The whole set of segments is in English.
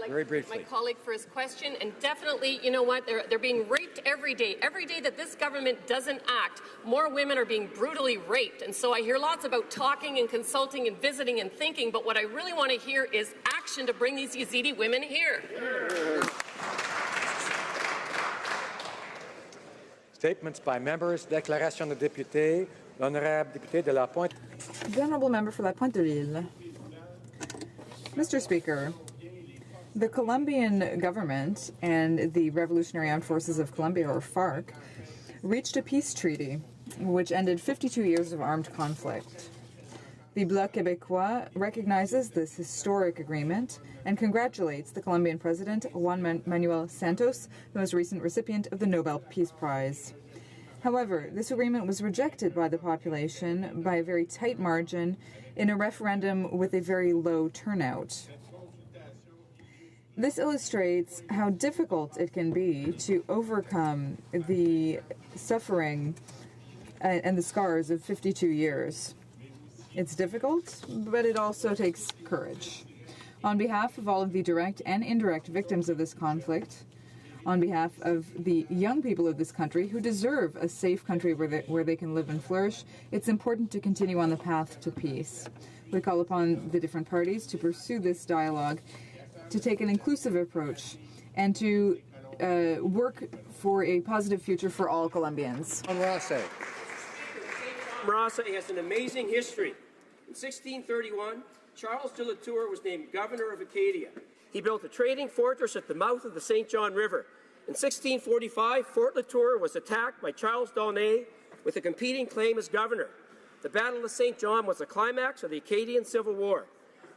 Very briefly. My colleague for his question, and definitely, you know what, they're being raped every day. Every day that this government doesn't act, more women are being brutally raped. And so I hear lots about talking and consulting and visiting and thinking, but what I really want to hear is action to bring these Yazidi women here. Statements by members. Déclaration de député. L'honorable député de La Pointe. The Honourable Member for La Pointe de l'Île. Mr. Speaker, the Colombian government and the Revolutionary Armed Forces of Colombia, or FARC, reached a peace treaty which ended 52 years of armed conflict. The Bloc Québécois recognizes this historic agreement and congratulates the Colombian President Juan Manuel Santos, the most recent recipient of the Nobel Peace Prize. However, this agreement was rejected by the population by a very tight margin in a referendum with a very low turnout. This illustrates how difficult it can be to overcome the suffering and the scars of 52 years. It's difficult, but it also takes courage. On behalf of all of the direct and indirect victims of this conflict, on behalf of the young people of this country who deserve a safe country where they can live and flourish, it's important to continue on the path to peace. We call upon the different parties to pursue this dialogue, to take an inclusive approach, and to work for a positive future for all Colombians. Marassa has an amazing history. In 1631, Charles de La Tour was named governor of Acadia. He built a trading fortress at the mouth of the St. John River. In 1645, Fort La Tour was attacked by Charles d'Aulnay with a competing claim as governor. The Battle of St. John was the climax of the Acadian Civil War.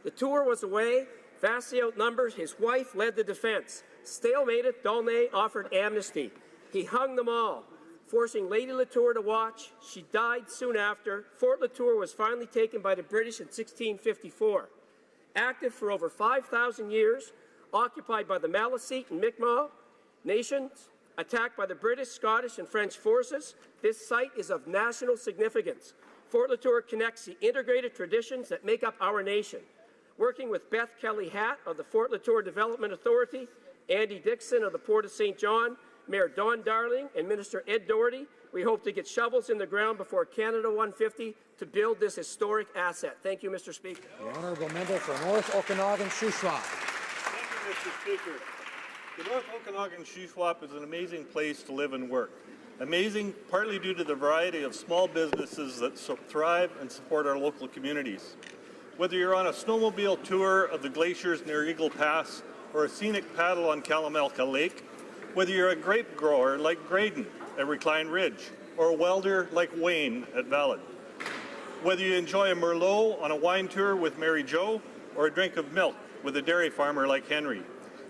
La Tour was away, vastly outnumbered. His wife led the defense. Stalemated, d'Aulnay offered amnesty. He hung them all, forcing Lady La Tour to watch. She died soon after. Fort La Tour was finally taken by the British in 1654. Active for over 5,000 years, occupied by the Malecite and Mi'kmaq nations, attacked by the British, Scottish, and French forces, this site is of national significance. Fort La Tour connects the integrated traditions that make up our nation. Working with Beth Kelly Hatt of the Fort La Tour Development Authority, Andy Dixon of the Port of St. John, Mayor Don Darling, and Minister Ed Doherty, we hope to get shovels in the ground before Canada 150 to build this historic asset. Thank you, Mr. Speaker. The Honourable Member for North Okanagan Shuswap. Thank you, Mr. Speaker. The North Okanagan Shuswap is an amazing place to live and work. Amazing partly due to the variety of small businesses that thrive and support our local communities. Whether you're on a snowmobile tour of the glaciers near Eagle Pass or a scenic paddle on Kalamalka Lake, whether you're a grape grower like Graydon at Recline Ridge or a welder like Wayne at Valid, whether you enjoy a Merlot on a wine tour with Mary Jo or a drink of milk with a dairy farmer like Henry,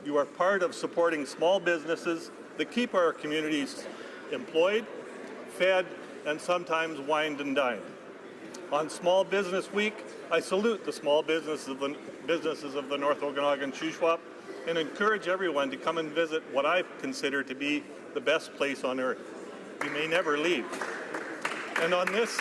you are part of supporting small businesses that keep our communities employed, fed, and sometimes wined and dined. On Small Business Week, I salute the small businesses of the North Okanagan Shuswap and encourage everyone to come and visit what I consider to be the best place on earth. You may never leave. And on this,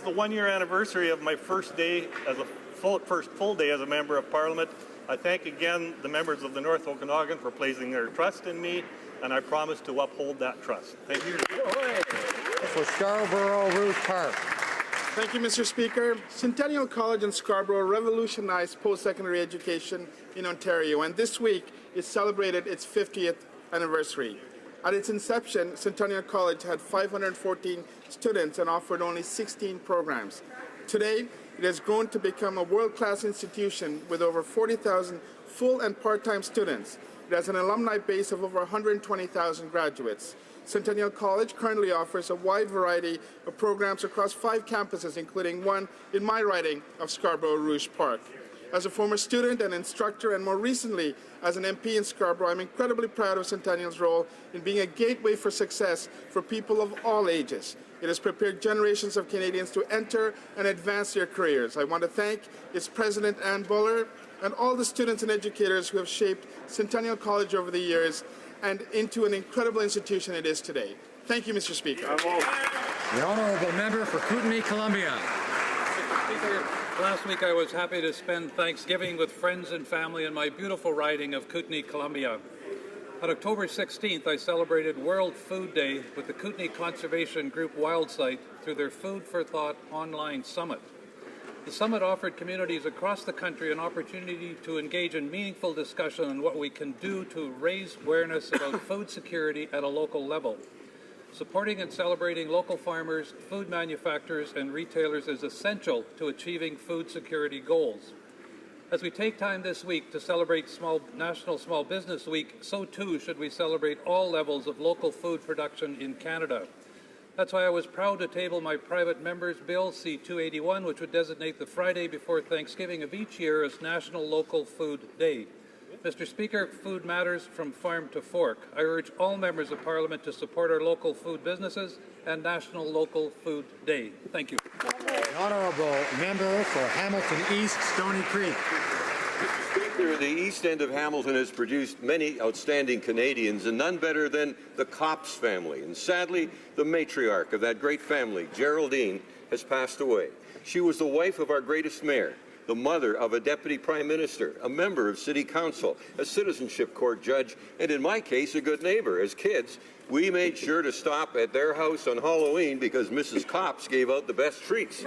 the one-year anniversary of my first full day as a member of Parliament, I thank again the members of the North Okanagan for placing their trust in me, and I promise to uphold that trust. Thank you. For Scarborough Rouge Park. Thank you, Mr. Speaker. Centennial College in Scarborough revolutionized post-secondary education in Ontario, and this week it celebrated its 50th anniversary. At its inception, Centennial College had 514 students and offered only 16 programs. Today, it has grown to become a world-class institution with over 40,000 full and part-time students. It has an alumni base of over 120,000 graduates. Centennial College currently offers a wide variety of programs across 5 campuses, including one in my riding of Scarborough Rouge Park. As a former student and instructor, and more recently as an MP in Scarborough, I'm incredibly proud of Centennial's role in being a gateway for success for people of all ages. It has prepared generations of Canadians to enter and advance their careers. I want to thank its president, Ann Buller, and all the students and educators who have shaped Centennial College over the years and into an incredible institution it is today. Thank you, Mr. Speaker. The Honourable Member for Kootenay, Columbia. Mr. Speaker, Last week I was happy to spend Thanksgiving with friends and family in my beautiful riding of Kootenay, Columbia. On October 16th, I celebrated World Food Day with the Kootenay Conservation Group Wildsite through their Food for Thought online summit. The summit offered communities across the country an opportunity to engage in meaningful discussion on what we can do to raise awareness about food security at a local level. Supporting and celebrating local farmers, food manufacturers, and retailers is essential to achieving food security goals. As we take time this week to celebrate National Small Business Week, so too should we celebrate all levels of local food production in Canada. That's why I was proud to table my private member's bill, C-281, which would designate the Friday before Thanksgiving of each year as National Local Food Day. Mr. Speaker, food matters from farm to fork. I urge all members of Parliament to support our local food businesses and National Local Food Day. Thank you. The honourable member for Hamilton East, Stony Creek. Mr. Speaker, the east end of Hamilton has produced many outstanding Canadians, and none better than the Copps family. And sadly, the matriarch of that great family, Geraldine, has passed away. She was the wife of our greatest mayor, the mother of a deputy prime minister, a member of city council, a citizenship court judge, and in my case, a good neighbor. As kids, we made sure to stop at their house on Halloween because Mrs. Copps gave out the best treats.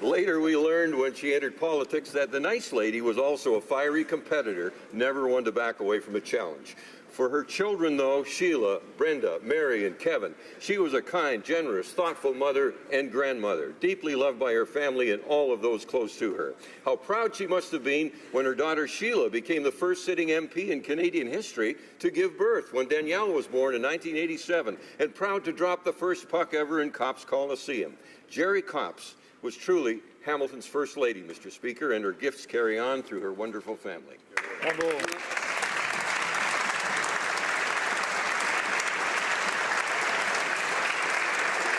Later, we learned when she entered politics that the nice lady was also a fiery competitor, never one to back away from a challenge. For her children, though, Sheila, Brenda, Mary, and Kevin, she was a kind, generous, thoughtful mother and grandmother, deeply loved by her family and all of those close to her. How proud she must have been when her daughter Sheila became the first sitting MP in Canadian history to give birth when Danielle was born in 1987, and proud to drop the first puck ever in Copps Coliseum. Jerry Copps was truly Hamilton's first lady, Mr. Speaker, and her gifts carry on through her wonderful family.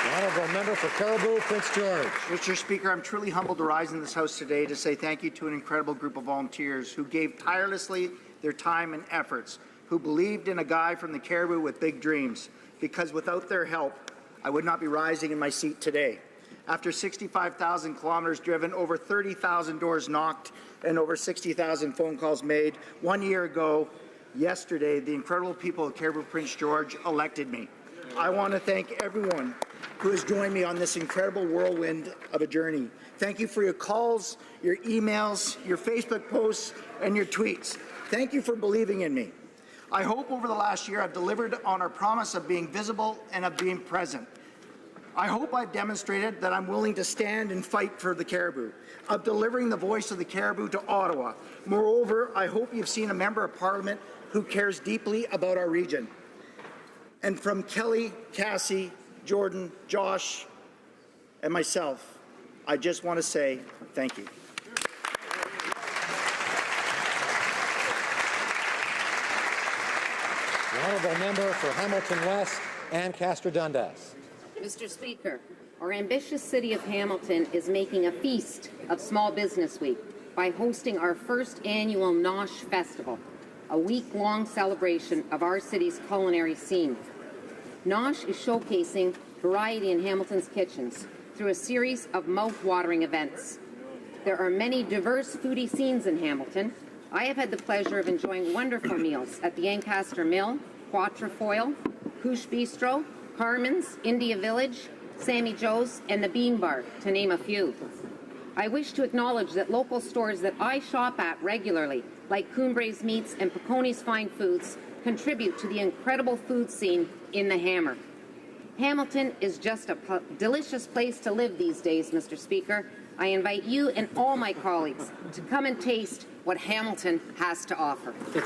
Honourable member for Caribou, Prince George. Mr. Speaker, I'm truly humbled to rise in this House today to say thank you to an incredible group of volunteers who gave tirelessly their time and efforts, who believed in a guy from the Caribou with big dreams, because without their help, I would not be rising in my seat today. After 65,000 kilometers driven, over 30,000 doors knocked, and over 60,000 phone calls made, 1 year ago, yesterday, the incredible people of Caribou Prince George elected me. I want to thank everyone who has joined me on this incredible whirlwind of a journey. Thank you for your calls, your emails, your Facebook posts, and your tweets. Thank you for believing in me. I hope over the last year I've delivered on our promise of being visible and of being present. I hope I've demonstrated that I'm willing to stand and fight for the Caribou, of delivering the voice of the Caribou to Ottawa. Moreover, I hope you've seen a member of Parliament who cares deeply about our region. And from Kelly, Cassie, Jordan, Josh, and myself, I just want to say thank you. The honourable member for Hamilton West, Ancaster Dundas. Mr. Speaker, our ambitious city of Hamilton is making a feast of Small Business Week by hosting our first annual Nosh Festival, a week-long celebration of our city's culinary scene. Nosh is showcasing variety in Hamilton's kitchens through a series of mouth-watering events. There are many diverse foodie scenes in Hamilton. I have had the pleasure of enjoying wonderful meals at the Ancaster Mill, Quatrefoil, Couche Bistro, Carmen's, India Village, Sammy Joe's, and the Bean Bar, to name a few. I wish to acknowledge that local stores that I shop at regularly, like Coombray's Meats and Piconi's Fine Foods, contribute to the incredible food scene in the Hammer. Hamilton is just a delicious place to live these days, Mr. Speaker. I invite you and all my colleagues to come and taste what Hamilton has to offer. The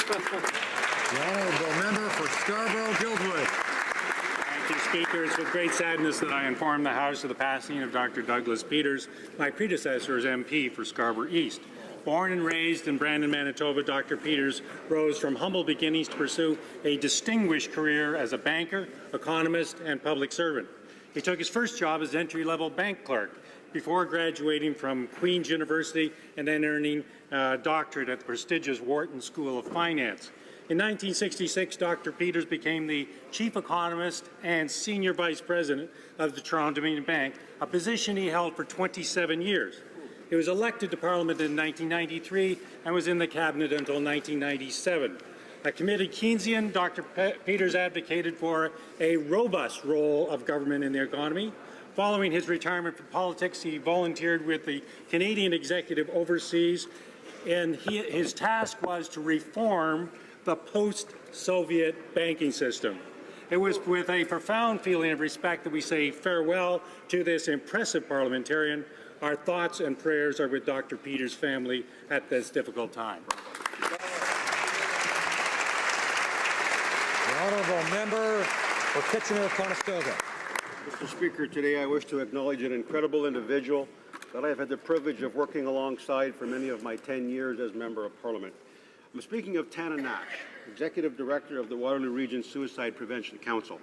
honourable member for Scarborough-Guildwood. Thank you, Speaker. It's with great sadness that I inform the House of the passing of Dr. Douglas Peters, my predecessor as MP for Scarborough East. Born and raised in Brandon, Manitoba, Dr. Peters rose from humble beginnings to pursue a distinguished career as a banker, economist, and public servant. He took his first job as entry-level bank clerk before graduating from Queen's University and then earning a doctorate at the prestigious Wharton School of Finance. In 1966, Dr. Peters became the chief economist and senior vice president of the Toronto Dominion Bank, a position he held for 27 years. He was elected to Parliament in 1993 and was in the Cabinet until 1997. A committed Keynesian, Dr. Peters advocated for a robust role of government in the economy. Following his retirement from politics, he volunteered with the Canadian Executive overseas, and his task was to reform the post-Soviet banking system. It was with a profound feeling of respect that we say farewell to this impressive parliamentarian. Our thoughts and prayers are with Dr. Peters' family at this difficult time. The honourable member for Kitchener-Conestoga. Mr. Speaker, today I wish to acknowledge an incredible individual that I have had the privilege of working alongside for many of my 10 years as Member of Parliament. I'm speaking of Tana Nash, Executive Director of the Waterloo Region Suicide Prevention Council.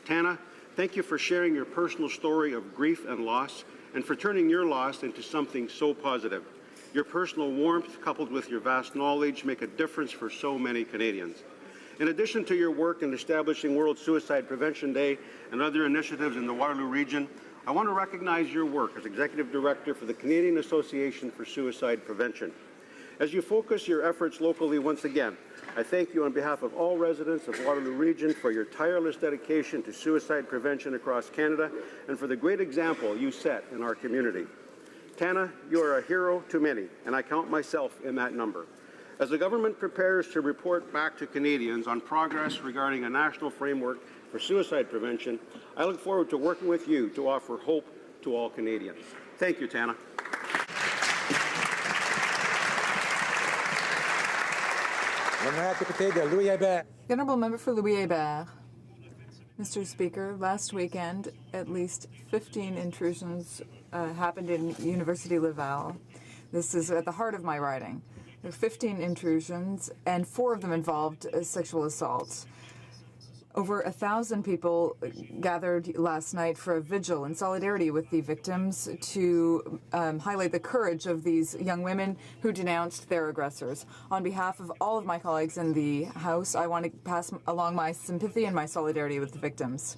Tana, thank you for sharing your personal story of grief and loss, and for turning your loss into something so positive. Your personal warmth, coupled with your vast knowledge, make a difference for so many Canadians. In addition to your work in establishing World Suicide Prevention Day and other initiatives in the Waterloo region, I want to recognize your work as Executive Director for the Canadian Association for Suicide Prevention. As you focus your efforts locally once again, I thank you on behalf of all residents of Waterloo Region for your tireless dedication to suicide prevention across Canada and for the great example you set in our community. Tana, you are a hero to many, and I count myself in that number. As the government prepares to report back to Canadians on progress regarding a national framework for suicide prevention, I look forward to working with you to offer hope to all Canadians. Thank you, Tana. The Honourable Member for Louis-Hébert. Mr. Speaker, last weekend, at least 15 intrusions happened in University Laval. This is at the heart of my riding. There were 15 intrusions, and 4 of them involved sexual assaults. Over 1,000 people gathered last night for a vigil in solidarity with the victims to highlight the courage of these young women who denounced their aggressors. On behalf of all of my colleagues in the House, I want to pass along my sympathy and my solidarity with the victims.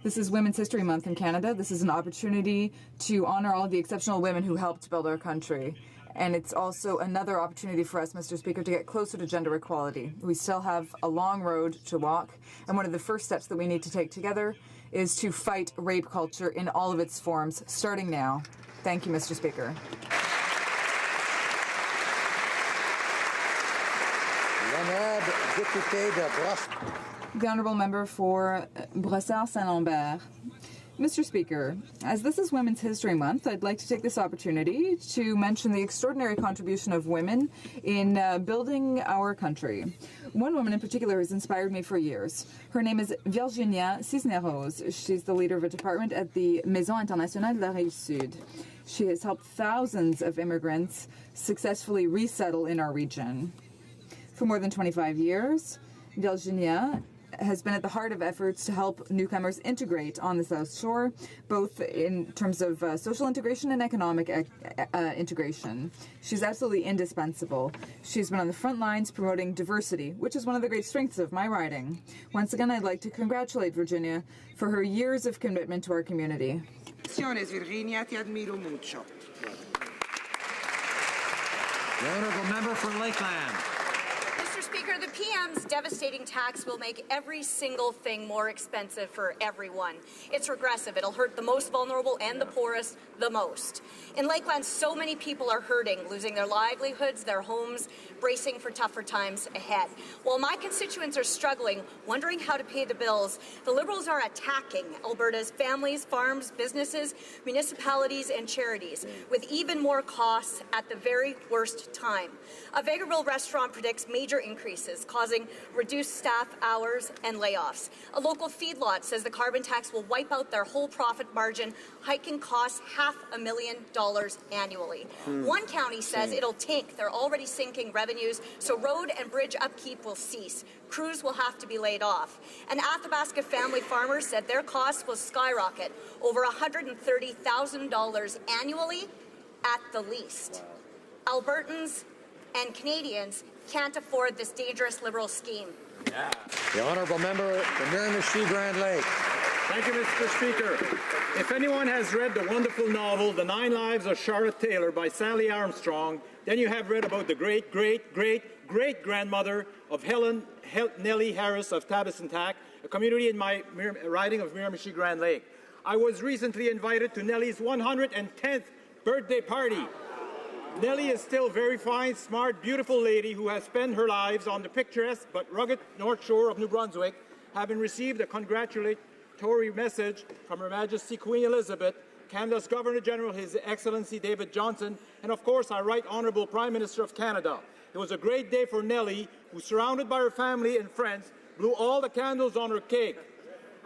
This is Women's History Month in Canada. This is an opportunity to honor all of the exceptional women who helped build our country. And it's also another opportunity for us, Mr. Speaker, to get closer to gender equality. We still have a long road to walk, and one of the first steps that we need to take together is to fight rape culture in all of its forms, starting now. Thank you, Mr. Speaker. The Honourable Member for Brossard-Saint-Lambert. Mr. Speaker, as this is Women's History Month, I'd like to take this opportunity to mention the extraordinary contribution of women in building our country. One woman in particular has inspired me for years. Her name is Virginia Cisneros. She's the leader of a department at the Maison Internationale de la Rive Sud. She has helped thousands of immigrants successfully resettle in our region. For more than 25 years, Virginia has been at the heart of efforts to help newcomers integrate on the South Shore, both in terms of social integration and economic integration. She's absolutely indispensable. She's been on the front lines promoting diversity, which is one of the great strengths of my riding. Once again, I'd like to congratulate Virginia for her years of commitment to our community. Virginia, ti admiro mucho. The honourable member for Lakeland. Mr. Speaker, the PM's devastating tax will make every single thing more expensive for everyone. It's regressive. It'll hurt the most vulnerable and the poorest the most. In Lakeland, so many people are hurting, losing their livelihoods, their homes, bracing for tougher times ahead. While my constituents are struggling, wondering how to pay the bills, the Liberals are attacking Alberta's families, farms, businesses, municipalities, and charities, with even more costs at the very worst time. A Vegreville restaurant predicts major increases, causing reduced staff hours and layoffs. A local feedlot says the carbon tax will wipe out their whole profit margin, hiking costs $500,000 annually. One county says it'll tank their already sinking revenues, so road and bridge upkeep will cease. Crews will have to be laid off. An Athabasca family farmer said their costs will skyrocket over $130,000 annually at the least. Albertans and Canadians can't afford this dangerous Liberal scheme. The honourable member for Miramichi Grand Lake. Thank you, Mr. Speaker. If anyone has read the wonderful novel, The 9 Lives of Charlotte Taylor by Sally Armstrong, then you have read about the great-great-great-great-grandmother of Nellie Harris of Tabasintac, a community in my riding of Miramichi-Grand Lake. I was recently invited to Nellie's 110th birthday party. Nellie is still a very fine, smart, beautiful lady who has spent her lives on the picturesque but rugged North Shore of New Brunswick, having received a congratulatory message from Her Majesty Queen Elizabeth, Canada's Governor-General, His Excellency David Johnson, and of course our Right Honourable Prime Minister of Canada. It was a great day for Nellie, who, surrounded by her family and friends, blew all the candles on her cake.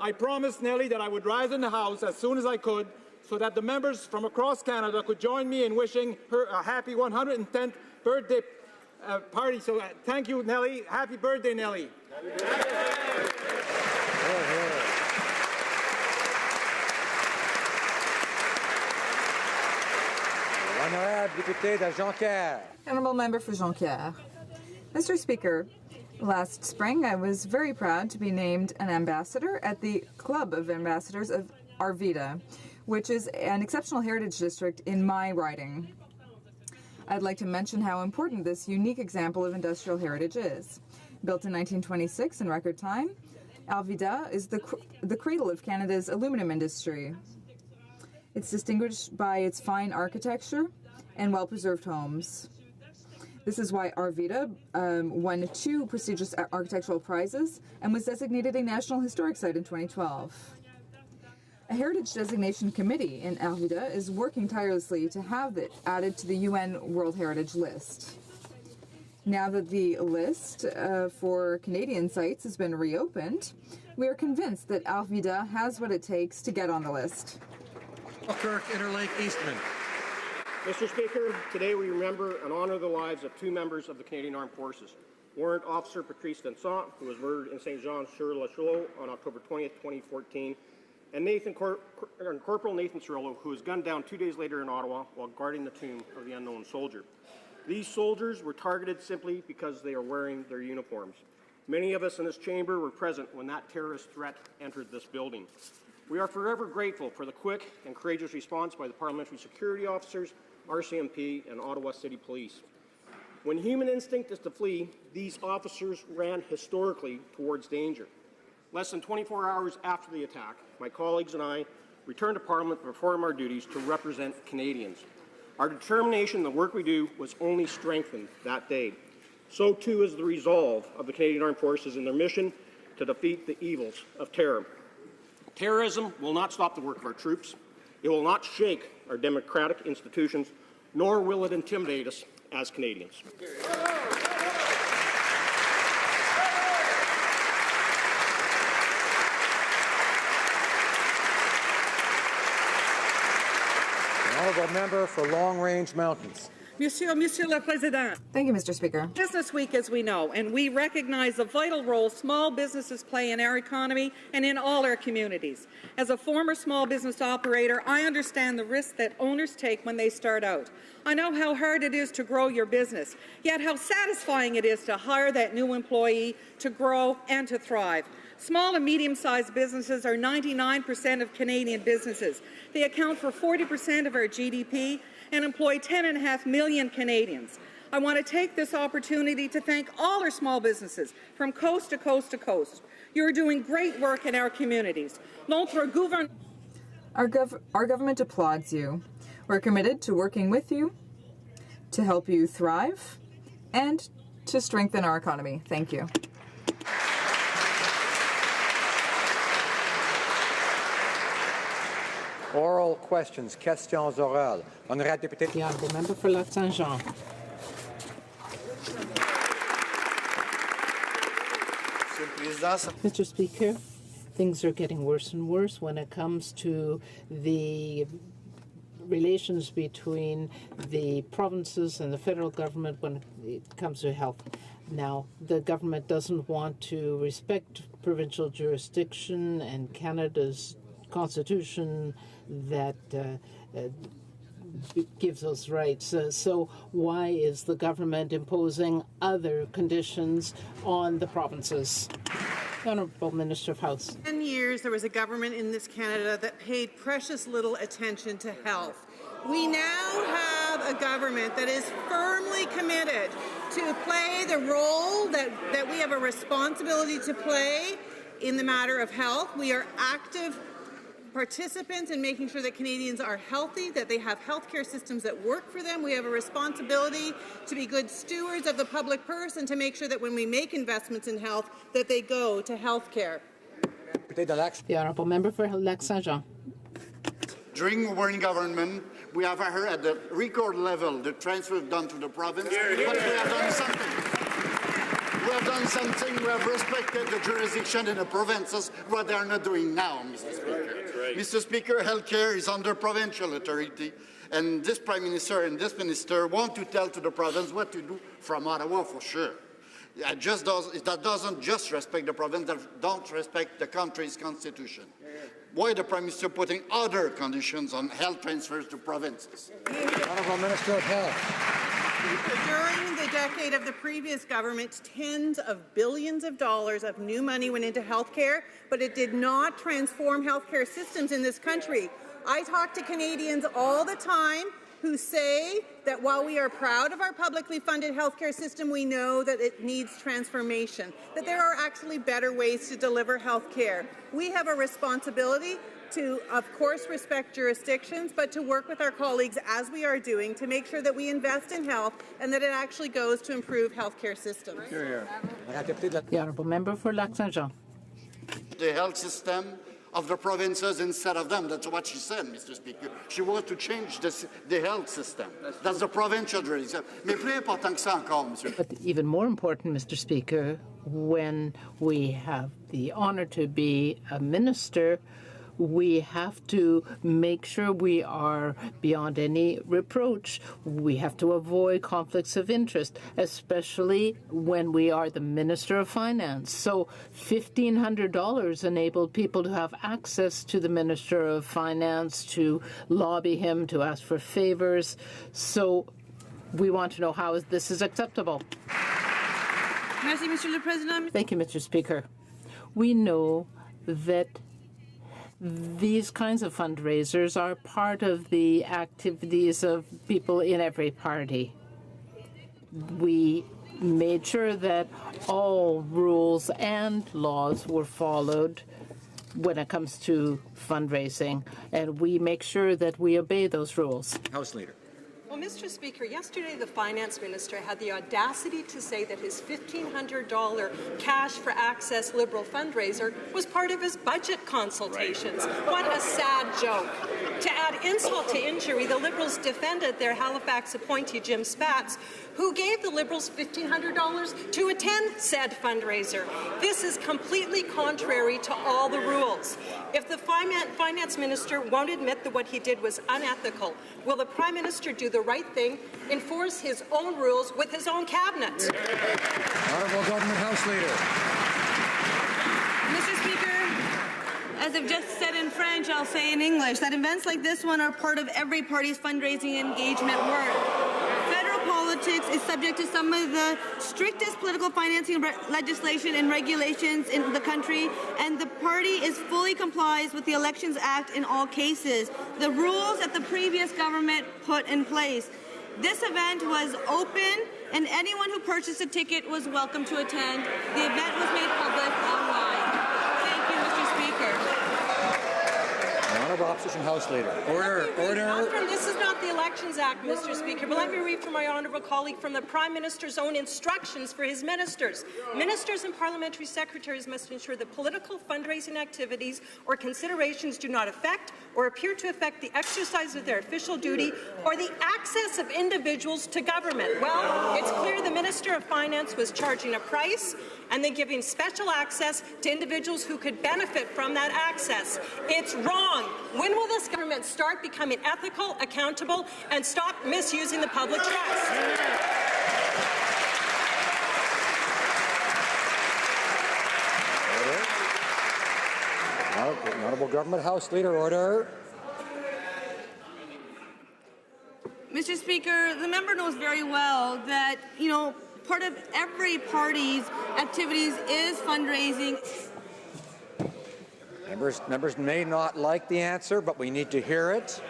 I promised Nellie that I would rise in the House as soon as I could, so that the members from across Canada could join me in wishing her a happy 110th birthday party. So thank you, Nellie. Happy birthday, Nellie. Honorable député de Jonquière. Honourable Member for Jonquière. Mr. Speaker, last spring I was very proud to be named an ambassador at the Club of Ambassadors of Arvida, which is an exceptional heritage district in my riding. I'd like to mention how important this unique example of industrial heritage is. Built in 1926 in record time, Arvida is the cradle of Canada's aluminum industry. It's distinguished by its fine architecture and well-preserved homes. This is why Arvida won 2 prestigious architectural prizes and was designated a National Historic Site in 2012. A Heritage Designation Committee in Arvida is working tirelessly to have it added to the UN World Heritage List. Now that the list for Canadian sites has been reopened, we are convinced that Arvida has what it takes to get on the list. Kirk, Interlake, Eastman. Mr. Speaker, today we remember and honour the lives of 2 members of the Canadian Armed Forces. Warrant Officer Patrice Vincent, who was murdered in St. Jean-sur-le-Chaux on October 20th, 2014, and Corporal Nathan Cirillo, who was gunned down 2 days later in Ottawa while guarding the tomb of the unknown soldier. These soldiers were targeted simply because they are wearing their uniforms. Many of us in this chamber were present when that terrorist threat entered this building. We are forever grateful for the quick and courageous response by the Parliamentary Security Officers, RCMP, and Ottawa City Police. When human instinct is to flee, these officers ran historically towards danger. Less than 24 hours after the attack, my colleagues and I returned to Parliament to perform our duties to represent Canadians. Our determination in the work we do was only strengthened that day. So too is the resolve of the Canadian Armed Forces in their mission to defeat the evils of terror. Terrorism will not stop the work of our troops. It will not shake our democratic institutions, nor will it intimidate us as Canadians. Honourable Member for Long Range Mountains. Monsieur le Président. Thank you, Mr. Speaker. Business Week, as we know, and we recognize the vital role small businesses play in our economy and in all our communities. As a former small business operator, I understand the risks that owners take when they start out. I know how hard it is to grow your business, yet how satisfying it is to hire that new employee, to grow and to thrive. Small and medium-sized businesses are 99% of Canadian businesses. They account for 40% of our GDP and employ 10.5 million Canadians. I want to take this opportunity to thank all our small businesses from coast to coast to coast. You're doing great work in our communities. Our government applauds you. We're committed to working with you to help you thrive and to strengthen our economy. Thank you. Oral questions, questions orales. Honorable député. The Honourable Member for Lac Saint-Jean. Mr. Speaker, things are getting worse and worse when it comes to the relations between the provinces and the federal government when it comes to health. Now, the government doesn't want to respect provincial jurisdiction and Canada's Constitution that gives those rights. So why is the government imposing other conditions on the provinces? The Honourable Minister of House. 10 years there was a government in this Canada that paid precious little attention to health. We now have a government that is firmly committed to play the role that we have a responsibility to play in the matter of health. We are active participants in making sure that Canadians are healthy, that they have healthcare systems that work for them. We have a responsibility to be good stewards of the public purse and to make sure that when we make investments in health, that they go to healthcare. The Honourable Member for Lac Saint-Jean. During the Warren government, we have heard at the record level the transfer done to the province, but we have done something. We have done something. We have respected the jurisdiction in the provinces, what they are not doing now, Mr. Speaker. Right. Mr. Speaker, healthcare is under provincial authority, and this Prime Minister and this Minister want to tell to the province what to do from Ottawa for sure. That doesn't just respect the province, that don't respect the country's constitution. Why the Prime Minister putting other conditions on health transfers to provinces? Honourable Minister of Health. During the decade of the previous government, tens of billions of dollars of new money went into healthcare, but it did not transform healthcare systems in this country. I talk to Canadians all the time who say that while we are proud of our publicly funded healthcare system, we know that it needs transformation, that there are actually better ways to deliver healthcare. We have a responsibility to, of course, respect jurisdictions, but to work with our colleagues, as we are doing, to make sure that we invest in health and that it actually goes to improve healthcare systems. The Honourable Member for Lac Saint-Jean. The health system of the provinces instead of them. That's what she said, Mr. Speaker. She wants to change the health system. That's the provincial jurisdiction. Mais plus important que ça encore, Monsieur. But even more important, Mr. Speaker, when we have the honour to be a minister, we have to make sure we are beyond any reproach. We have to avoid conflicts of interest, especially when we are the Minister of Finance. So $1,500 enabled people to have access to the Minister of Finance, to lobby him, to ask for favors. So we want to know how this is acceptable. Merci, Monsieur le Président. Thank you, Mr. Speaker. We know that these kinds of fundraisers are part of the activities of people in every party. We made sure that all rules and laws were followed when it comes to fundraising, and we make sure that we obey those rules. House Leader. Well, Mr. Speaker, yesterday the Finance Minister had the audacity to say that his $1,500 Cash for Access Liberal fundraiser was part of his budget consultations. Right. What a sad joke. To add insult to injury, the Liberals defended their Halifax appointee, Jim Spatz, who gave the Liberals $1,500 to attend said fundraiser. This is completely contrary to all the rules. If the Finance Minister won't admit that what he did was unethical, will the Prime Minister do the right thing, enforce his own rules with his own cabinet? Honourable Government House Leader. Mr. Speaker, as I've just said in French, I'll say in English, that events like this one are part of every party's fundraising engagement work. Federal politics is subject to some of the strictest political financing legislation and regulations in the country, and the party fully complies with the Elections Act in all cases. The rules that the previous government put in place. This event was open, and anyone who purchased a ticket was welcome to attend. The event was made public online. Thank you, Mr. Speaker. Honourable Opposition House Leader. Order. This is not the Elections Act, Mr. Speaker, but let me read from my honourable colleague from the Prime Minister's own instructions for his ministers. Ministers and parliamentary secretaries must ensure that political fundraising activities or considerations do not affect or appear to affect the exercise of their official duty or the access of individuals to government. Well, it's clear the Minister of Finance was charging a price and then giving special access to individuals who could benefit from that access. It's wrong. When will this government start becoming ethical, accountable, and stop misusing the public trust? Honourable Government House Leader, order. Mr. Speaker, the member knows very well that, part of every party's activities is fundraising. Members may not like the answer, but we need to hear it.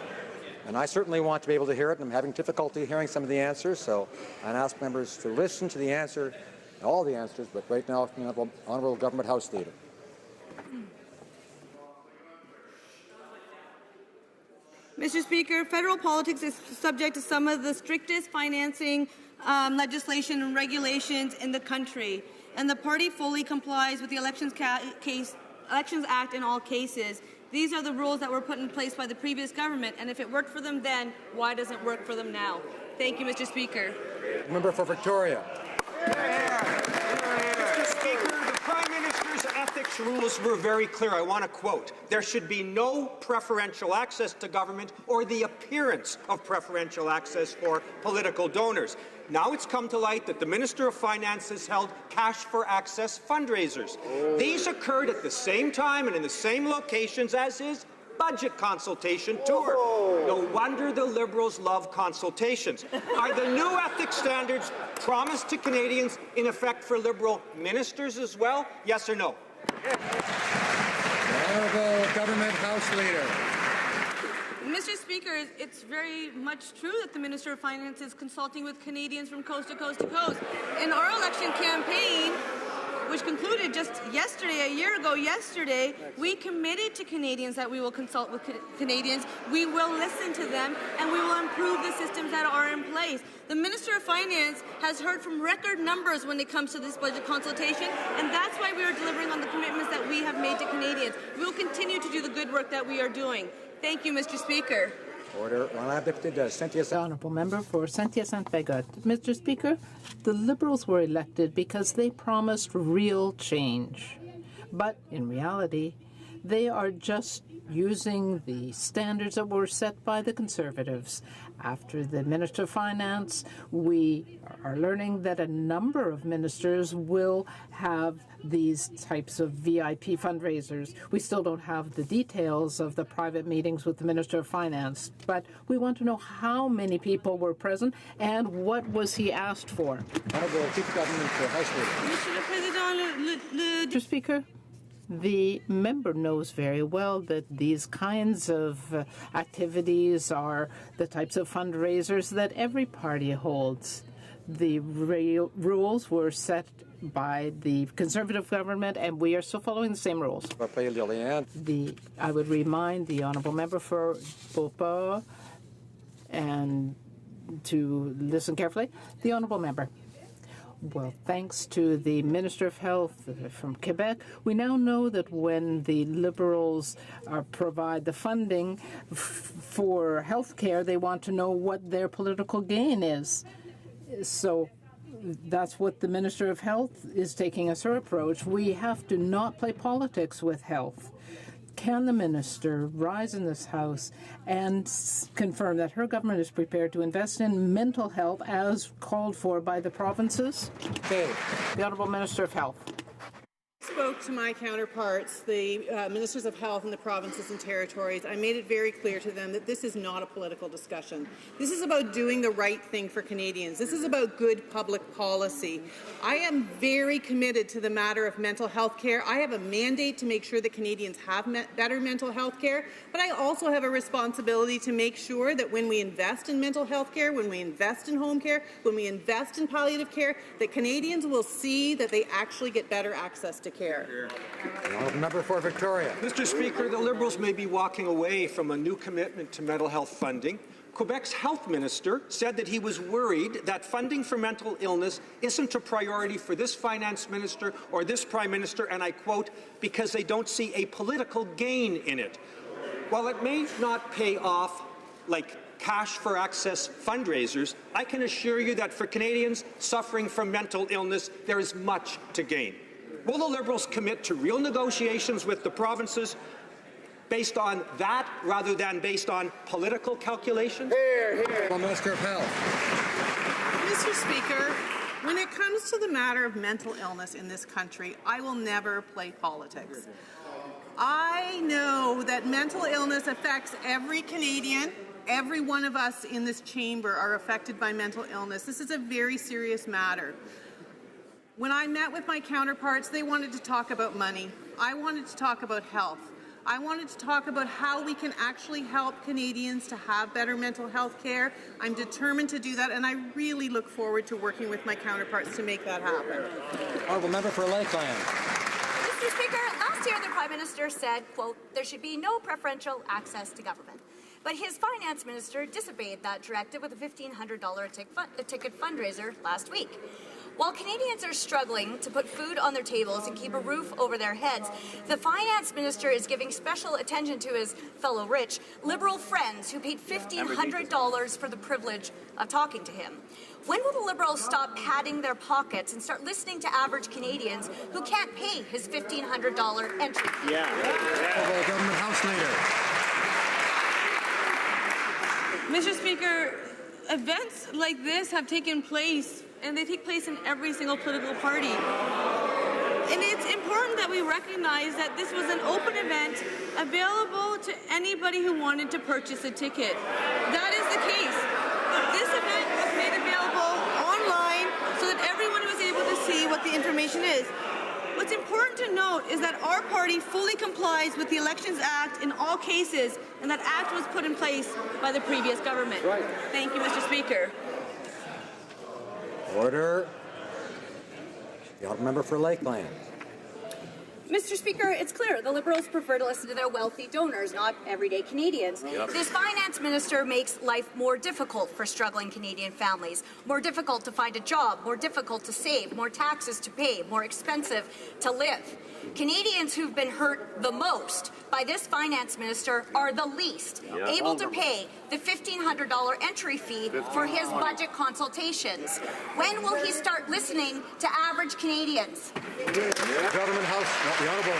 And I certainly want to be able to hear it, and I'm having difficulty hearing some of the answers, so I'd ask members to listen to the answer, all the answers, but right now, the Honourable Government House Leader. Mr. Speaker, federal politics is subject to some of the strictest financing legislation and regulations in the country, and the party fully complies with the Elections Act in all cases. These are the rules that were put in place by the previous government, and if it worked for them then, why doesn't it work for them now? Thank you, Mr. Speaker. Member for Victoria. Mr. Speaker, the Prime Minister's ethics rules were very clear. I want to quote, "There should be no preferential access to government or the appearance of preferential access for political donors." Now it's come to light that the Minister of Finance has held cash for access fundraisers. These occurred at the same time and in the same locations as his budget consultation tour. No wonder the Liberals love consultations. Are the new ethics standards promised to Canadians in effect for Liberal ministers as well? Yes or no? Honourable Government House Leader. Mr. Speaker, it's very much true that the Minister of Finance is consulting with Canadians from coast to coast to coast. In our election campaign, which concluded just yesterday, a year ago yesterday, we committed to Canadians that we will consult with Canadians, we will listen to them, and we will improve the systems that are in place. The Minister of Finance has heard from record numbers when it comes to this budget consultation, and that's why we are delivering on the commitments that we have made to Canadians. We will continue to do the good work that we are doing. Thank you, Mr. Speaker. Order. The Honourable Member for Saint-Hyacinthe-Bagotte. Mr. Speaker, the Liberals were elected because they promised real change. But in reality, they are just using the standards that were set by the Conservatives. After the Minister of Finance, we are learning that a number of ministers will have these types of VIP fundraisers. We still don't have the details of the private meetings with the Minister of Finance, but we want to know how many people were present and what was he asked for. Honourable Chief Government House Leader. Mr. Speaker, the member knows very well that these kinds of activities are the types of fundraisers that every party holds. The rules were set by the Conservative government, and we are still following the same rules. I would remind the honourable member for Beauport and to listen carefully. The honourable member. Well, thanks to the Minister of Health from Quebec, we now know that when the Liberals provide the funding for health care, they want to know what their political gain is. So that's what the Minister of Health is taking as her approach. We have to not play politics with health. Can the minister rise in this House and confirm that her government is prepared to invest in mental health as called for by the provinces? Okay. The Honourable Minister of Health. I spoke to my counterparts, the ministers of health in the provinces and territories. I made it very clear to them that this is not a political discussion. This is about doing the right thing for Canadians. This is about good public policy. I am very committed to the matter of mental health care. I have a mandate to make sure that Canadians have better mental health care, but I also have a responsibility to make sure that when we invest in mental health care, when we invest in home care, when we invest in palliative care, that Canadians will see that they actually get better access to care. Member for Victoria. Mr. Speaker, the Liberals may be walking away from a new commitment to mental health funding. Quebec's health minister said that he was worried that funding for mental illness isn't a priority for this finance minister or this prime minister, and I quote, because they don't see a political gain in it. While it may not pay off like cash for access fundraisers, I can assure you that for Canadians suffering from mental illness, there is much to gain. Will the Liberals commit to real negotiations with the provinces based on that rather than based on political calculations? Minister of Health. Mr. Speaker, when it comes to the matter of mental illness in this country, I will never play politics. I know that mental illness affects every Canadian. Every one of us in this chamber are affected by mental illness. This is a very serious matter. When I met with my counterparts, they wanted to talk about money. I wanted to talk about health. I wanted to talk about how we can actually help Canadians to have better mental health care. I'm determined to do that, and I really look forward to working with my counterparts to make that happen. Honourable member for Lakeland. Mr. Speaker, last year the Prime Minister said, quote, there should be no preferential access to government. But his finance minister disobeyed that directive with a $1,500 ticket fundraiser last week. While Canadians are struggling to put food on their tables and keep a roof over their heads, the finance minister is giving special attention to his fellow rich Liberal friends who paid $1,500 for the privilege of talking to him. When will the Liberals stop padding their pockets and start listening to average Canadians who can't pay his $1,500 entry fee? Government House Leader. Mr. Speaker, events like this have taken place, and they take place in every single political party. And it's important that we recognize that this was an open event available to anybody who wanted to purchase a ticket. That is the case. This event was made available online so that everyone was able to see what the information is. What's important to note is that our party fully complies with the Elections Act in all cases, and that act was put in place by the previous government. Right. Thank you, Mr. Speaker. Order. The honourable member for Lakeland. Mr. Speaker, it's clear the Liberals prefer to listen to their wealthy donors, not everyday Canadians. Yep. This finance minister makes life more difficult for struggling Canadian families, more difficult to find a job, more difficult to save, more taxes to pay, more expensive to live. Canadians who've been hurt the most by this finance minister are the least able to pay the $1,500 entry fee for his budget consultations. When will he start listening to average Canadians? Government House, the Honourable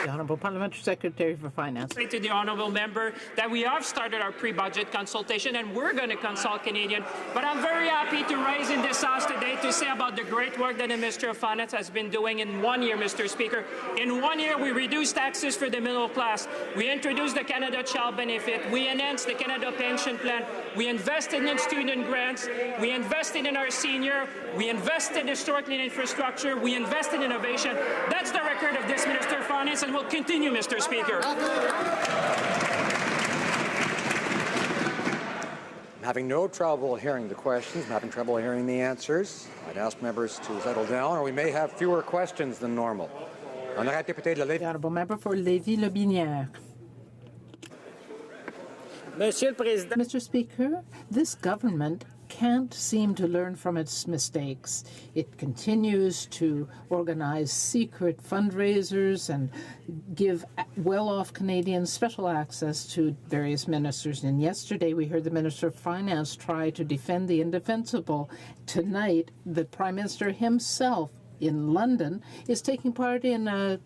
The Honourable Parliamentary Secretary for Finance. Say to the Honourable Member that we have started our pre-budget consultation and we're going to consult Canadian. But I'm very happy to rise in this House today to say about the great work that the Minister of Finance has been doing in 1 year, Mr. Speaker. In 1 year, we reduced taxes for the middle class. We introduced the Canada Child Benefit. We enhanced the Canada Pension Plan. We invested in student grants. We invested in our senior. We invested historically in infrastructure. We invested in innovation. That's the record of this Minister of Finance, and will continue, Mr. Speaker. I'm having no trouble hearing the questions. I'm having trouble hearing the answers. I'd ask members to settle down, or we may have fewer questions than normal. The honourable member for Lévis-Lobinière. Mr. Speaker, this government can't seem to learn from its mistakes. It continues to organize secret fundraisers and give well-off Canadians special access to various ministers. And yesterday we heard the Minister of Finance try to defend the indefensible. Tonight, the Prime Minister himself in London is taking part in a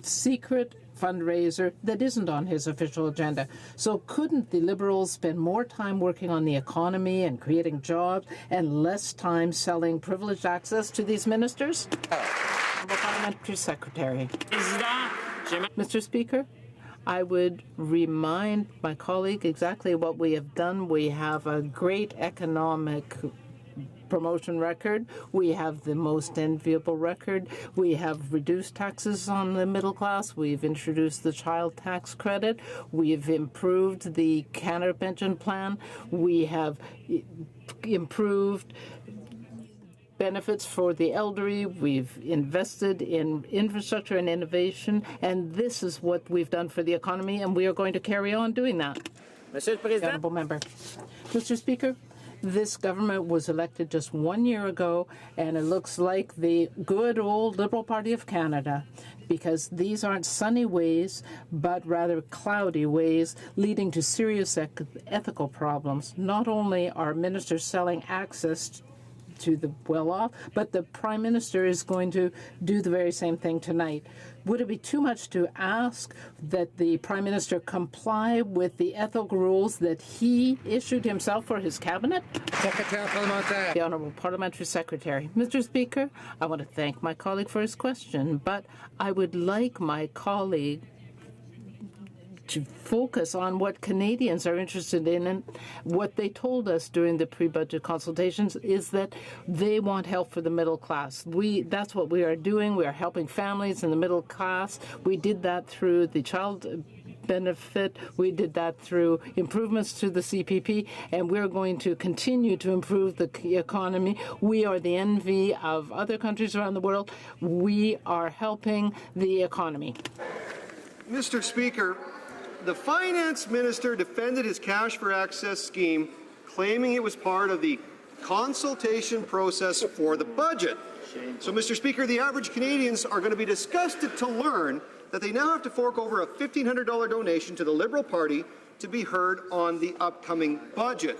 secret fundraiser that isn't on his official agenda. So couldn't the Liberals spend more time working on the economy and creating jobs and less time selling privileged access to these ministers? Parliamentary Secretary. Mr. Speaker, I would remind my colleague exactly what we have done. We have a great economic promotion record. We have the most enviable record. We have reduced taxes on the middle class. We've introduced the child tax credit. We've improved the Canada Pension Plan. We have improved benefits for the elderly. We've invested in infrastructure and innovation, and this is what we've done for the economy, and we are going to carry on doing that. Honourable member. Mr. Speaker, this government was elected just 1 year ago, and it looks like the good old Liberal Party of Canada, because these aren't sunny ways, but rather cloudy ways, leading to serious ethical problems. Not only are ministers selling access to the well-off, but the Prime Minister is going to do the very same thing tonight. Would it be too much to ask that the Prime Minister comply with the ethical rules that he issued himself for his cabinet? The Honourable Parliamentary Secretary. Mr. Speaker, I want to thank my colleague for his question, but I would like my colleague to focus on what Canadians are interested in. And what they told us during the pre-budget consultations is that they want help for the middle class. That's what we are doing. We are helping families in the middle class. We did that through the child benefit. We did that through improvements to the CPP, and we're going to continue to improve the economy. We are the envy of other countries around the world. We are helping the economy. Mr. Speaker, the finance minister defended his Cash for Access scheme, claiming it was part of the consultation process for the budget. So, Mr. Speaker, the average Canadians are going to be disgusted to learn that they now have to fork over a $1,500 donation to the Liberal Party to be heard on the upcoming budget.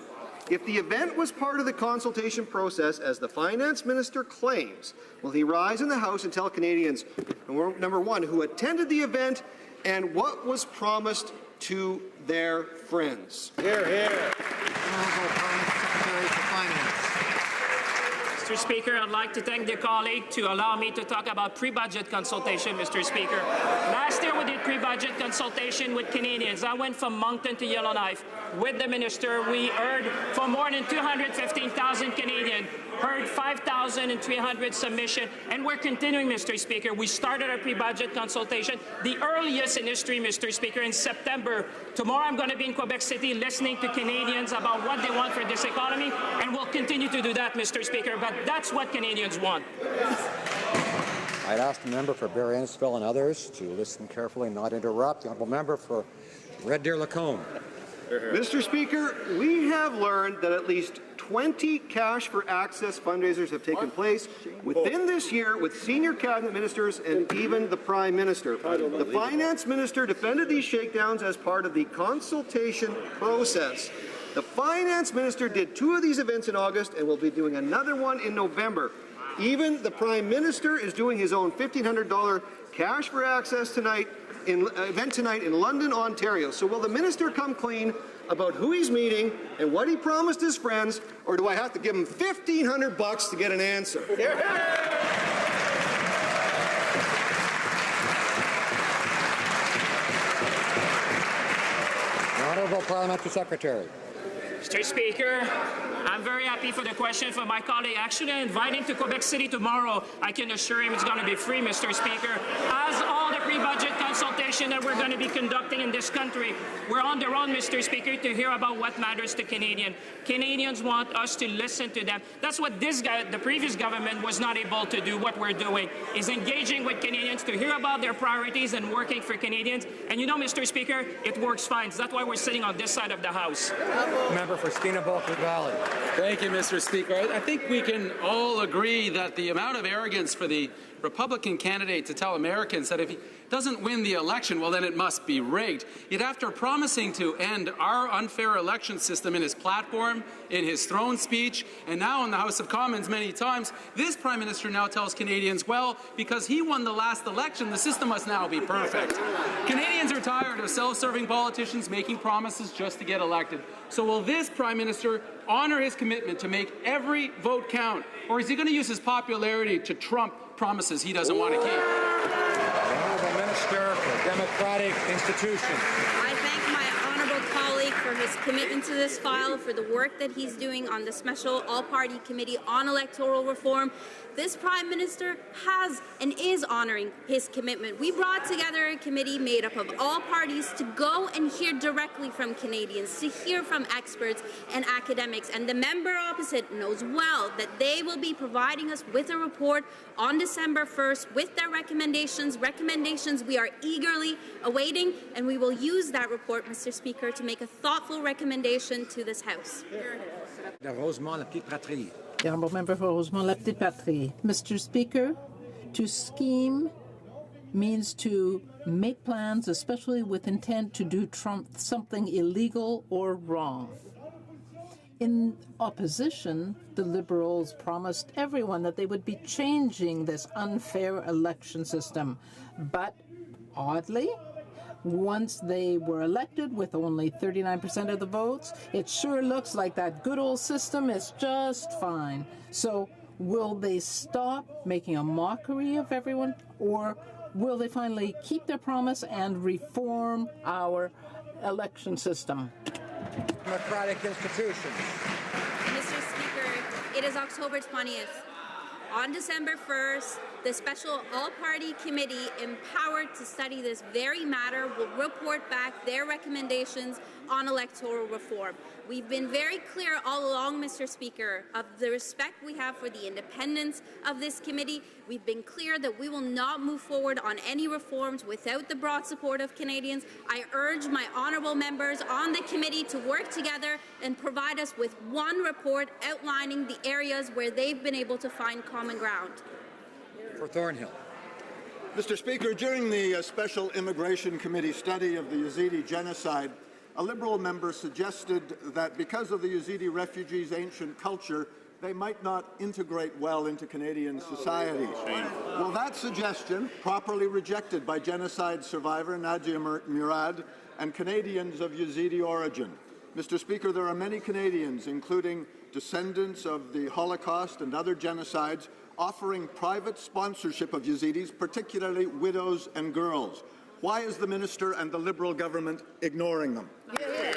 If the event was part of the consultation process, as the finance minister claims, will he rise in the House and tell Canadians, number one, who attended the event and what was promised to their friends? Hear, hear. Honourable Parliament Secretary for Finance. Mr. Speaker, I'd like to thank the colleague to allow me to talk about pre-budget consultation, Mr. Speaker. Last year we did pre-budget consultation with Canadians. I went from Moncton to Yellowknife with the minister. We heard from more than 215,000 Canadians, heard 5,300 submissions, and we're continuing, Mr. Speaker. We started our pre-budget consultation, the earliest in history, Mr. Speaker, in September. Tomorrow I'm going to be in Quebec City listening to Canadians about what they want for this economy, and we'll continue to do that, Mr. Speaker, but that's what Canadians want. I'd ask the member for Barrie Innisfil and others to listen carefully and not interrupt. The honourable member for Red Deer Lacombe. Mr. Speaker, we have learned that at least 20 Cash for Access fundraisers have taken place within this year with senior cabinet ministers and even the Prime Minister. The finance minister defended these shakedowns as part of the consultation process. The finance minister did 2 of these events in August and will be doing another one in November. Even the Prime Minister is doing his own $1,500 Cash for Access event tonight in London, Ontario. So will the minister come clean about who he's meeting and what he promised his friends, or do I have to give him $1,500 to get an answer? The Honourable Parliamentary Secretary. Mr. Speaker, I'm very happy for the question from my colleague. Actually, I invite him to Quebec City tomorrow. I can assure him it's going to be free, Mr. Speaker. As all the pre-budget consultation that we're going to be conducting in this country, we're on the run, Mr. Speaker, to hear about what matters to Canadians. Canadians want us to listen to them. That's what the previous government was not able to do. What we're doing is engaging with Canadians to hear about their priorities and working for Canadians. And you know, Mr. Speaker, it works fine. That's why we're sitting on this side of the House. Member for Skeena-Baltic Valley. Thank you, Mr. Speaker. I think we can all agree that the amount of arrogance for the Republican candidate to tell Americans that if he doesn't win the election, well, then it must be rigged. Yet after promising to end our unfair election system in his platform, in his throne speech, and now in the House of Commons many times, this Prime Minister now tells Canadians, well, because he won the last election, the system must now be perfect. Canadians are tired of self-serving politicians making promises just to get elected. So will this Prime Minister honor his commitment to make every vote count, or is he going to use his popularity to trump promises he doesn't want to keep? The Honourable Minister for Democratic Institutions. I thank my honourable colleague for his commitment to this file, for the work that he's doing on the Special All-Party Committee on Electoral Reform. This Prime Minister has and is honouring his commitment. We brought together a committee made up of all parties to go and hear directly from Canadians, to hear from experts and academics. And the member opposite knows well that they will be providing us with a report on December 1st with their recommendations we are eagerly awaiting, and we will use that report, Mr. Speaker, to make a thoughtful recommendation to this House. The Rosemont, la petite patrie. The honourable member for Rosemont, la petite patrie. Mr. Speaker, to scheme means to make plans, especially with intent to do something illegal or wrong. In opposition, the Liberals promised everyone that they would be changing this unfair election system. But oddly, once they were elected with only 39% of the votes, it sure looks like that good old system is just fine. So will they stop making a mockery of everyone, or will they finally keep their promise and reform our election system? Democratic institutions. Mr. Speaker, it is October 20th. On December 1st, the Special All-Party Committee, empowered to study this very matter, will report back their recommendations on electoral reform. We've been very clear all along, Mr. Speaker, of the respect we have for the independence of this committee. We've been clear that we will not move forward on any reforms without the broad support of Canadians. I urge my honourable members on the committee to work together and provide us with one report outlining the areas where they've been able to find common ground. For Thornhill. Mr. Speaker, during the Special Immigration Committee study of the Yazidi genocide, a Liberal member suggested that because of the Yazidi refugees' ancient culture, they might not integrate well into Canadian society. Well, that suggestion, properly rejected by genocide survivor Nadia Murad and Canadians of Yazidi origin. Mr. Speaker, there are many Canadians, including descendants of the Holocaust and other genocides, offering private sponsorship of Yazidis, particularly widows and girls. Why is the Minister and the Liberal government ignoring them? The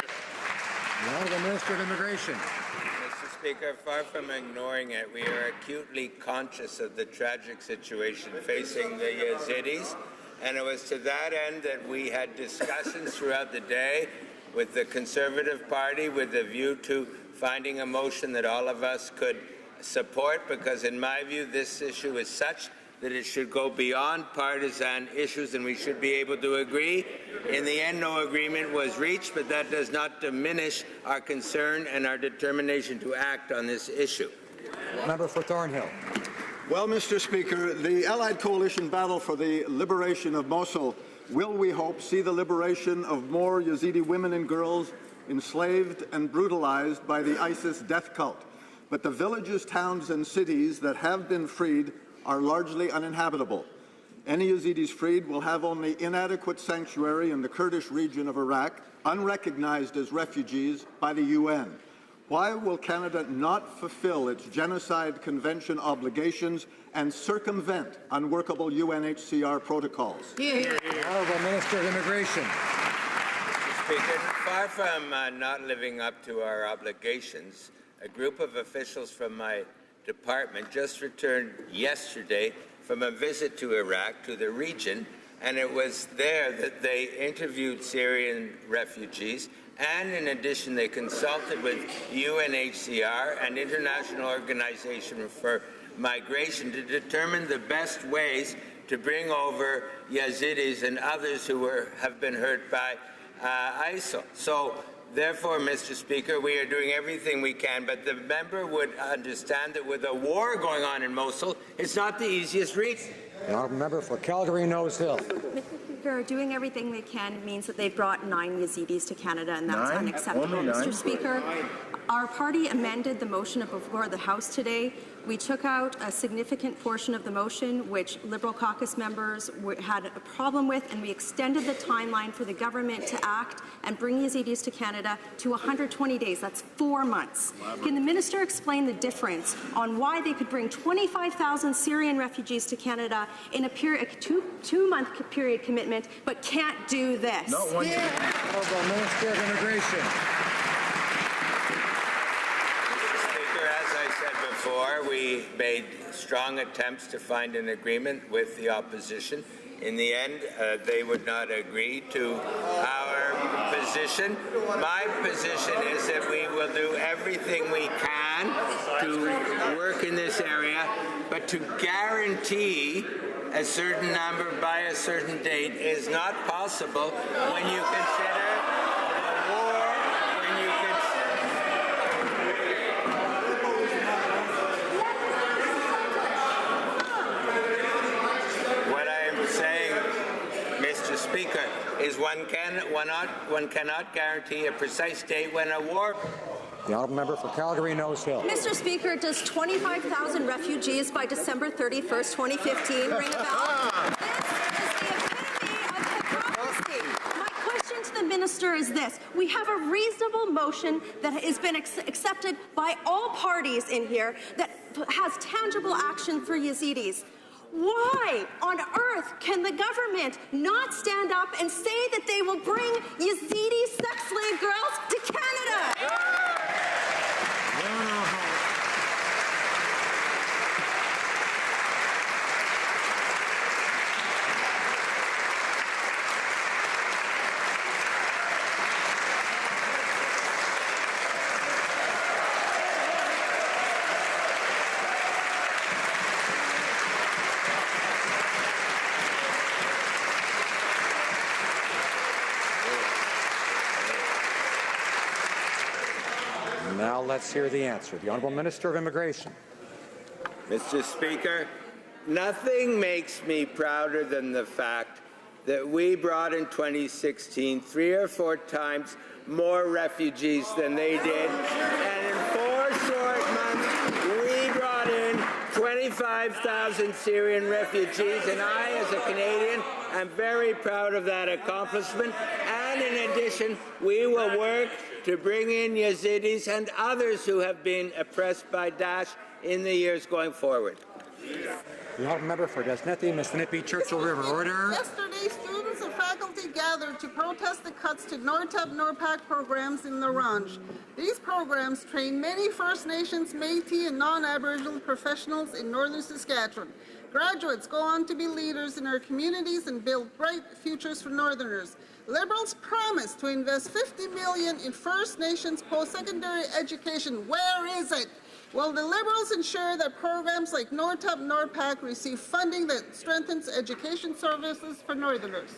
Honourable Minister of Immigration. Mr. Speaker, far from ignoring it, we are acutely conscious of the tragic situation facing the Yazidis, and it was to that end that we had discussions throughout the day with the Conservative Party with a view to finding a motion that all of us could support, because in my view this issue is such that it should go beyond partisan issues and we should be able to agree. In the end, no agreement was reached, but that does not diminish our concern and our determination to act on this issue. Member for Thornhill. Well, Mr. Speaker, the Allied coalition battle for the liberation of Mosul will, we hope, see the liberation of more Yazidi women and girls enslaved and brutalized by the ISIS death cult. But the villages, towns and cities that have been freed are largely uninhabitable. Any Yazidis freed will have only inadequate sanctuary in the Kurdish region of Iraq, unrecognized as refugees by the UN. Why will Canada not fulfill its Genocide Convention obligations and circumvent unworkable UNHCR protocols? Honourable Minister of Immigration. Speaker, far from not living up to our obligations, a group of officials from my department just returned yesterday from a visit to Iraq, to the region, and it was there that they interviewed Syrian refugees, and in addition they consulted with UNHCR and International Organization for Migration to determine the best ways to bring over Yazidis and others who have been hurt by ISIL. So therefore, Mr. Speaker, we are doing everything we can, but the member would understand that with a war going on in Mosul, it's not the easiest reach. The Honourable Member for Calgary Nose Hill. Mr. Speaker, doing everything they can means that they've brought 9 Yazidis to Canada, and that's unacceptable. Mr. Speaker, our party amended the motion before the House today. We took out a significant portion of the motion, which Liberal caucus members had a problem with, and we extended the timeline for the government to act and bring Yazidis to Canada to 120 days. That's 4 months. Can the minister explain the difference on why they could bring 25,000 Syrian refugees to Canada in a period, two-month period commitment, but can't do this? Not one. Honourable Minister of Immigration. We made strong attempts to find an agreement with the opposition. In the end, they would not agree to our position. My position is that we will do everything we can to work in this area, but to guarantee a certain number by a certain date is not possible when you consider the war, when you Speaker, is one cannot guarantee a precise date when a war. The Honourable Member for Calgary Nose Hill. Mr. Speaker, does 25,000 refugees by December 31st, 2015 ring a bell? This is the epitome of hypocrisy. My question to the minister is this. We have a reasonable motion that has been accepted by all parties in here that has tangible action for Yazidis. Why on earth can the government not stand up and say that they will bring Yazidi sex slave girls to Canada? Now let's hear the answer. The Honourable Minister of Immigration. Mr. Speaker, nothing makes me prouder than the fact that we brought in 2016 3 or 4 times more refugees than they did, and in 4 short months we brought in 25,000 Syrian refugees, and I, as a Canadian, am very proud of that accomplishment. And in addition, we will work to bring in Yazidis and others who have been oppressed by Daesh in the years going forward. The Honourable Member for Desnethie, Ms. Nippy, Churchill River. Order. Yesterday, students and faculty gathered to protest the cuts to NORTAP-NORPAC programs in the Range. These programs train many First Nations, Métis, and non-Aboriginal professionals in northern Saskatchewan. Graduates go on to be leaders in our communities and build bright futures for Northerners. Liberals promise to invest $50 million in First Nations post-secondary education. Where is it? Will the Liberals ensure that programs like NORTAP-NORPAC receive funding that strengthens education services for Northerners?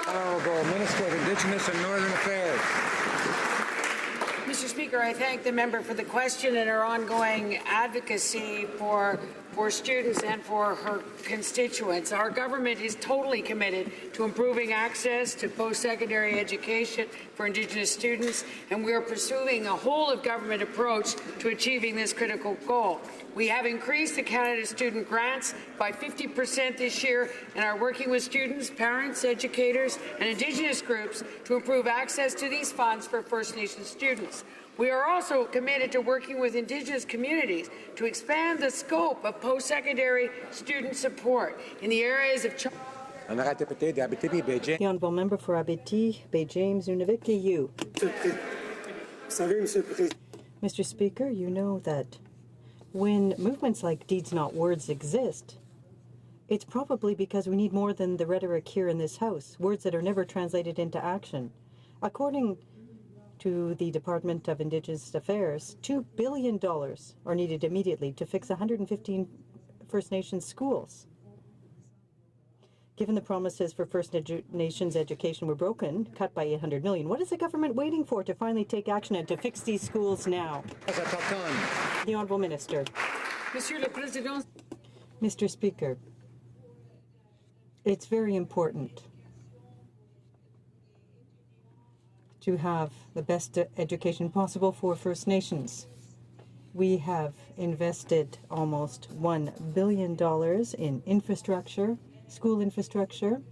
Honourable Minister of Indigenous and Northern Affairs. Mr. Speaker, I thank the member for the question and her ongoing advocacy for students and for her constituents. Our government is totally committed to improving access to post-secondary education for Indigenous students, and we are pursuing a whole-of-government approach to achieving this critical goal. We have increased the Canada Student Grants by 50% this year and are working with students, parents, educators, and Indigenous groups to improve access to these funds for First Nations students. We are also committed to working with Indigenous communities to expand the scope of post-secondary student support in the areas of The Honourable Member for Abitibi, Bay James, Nunavik, EU. Mr. Speaker, you know that when movements like Deeds Not Words exist, it's probably because we need more than the rhetoric here in this House, words that are never translated into action. According to the Department of Indigenous Affairs, $2 billion are needed immediately to fix 115 First Nations schools. Given the promises for First Nations education were broken, cut by $800 million, what is the government waiting for to finally take action and to fix these schools now? The Honourable Minister. Mr. Speaker, it's very important to have the best education possible for First Nations. We have invested almost $1 billion in infrastructure, school infrastructure.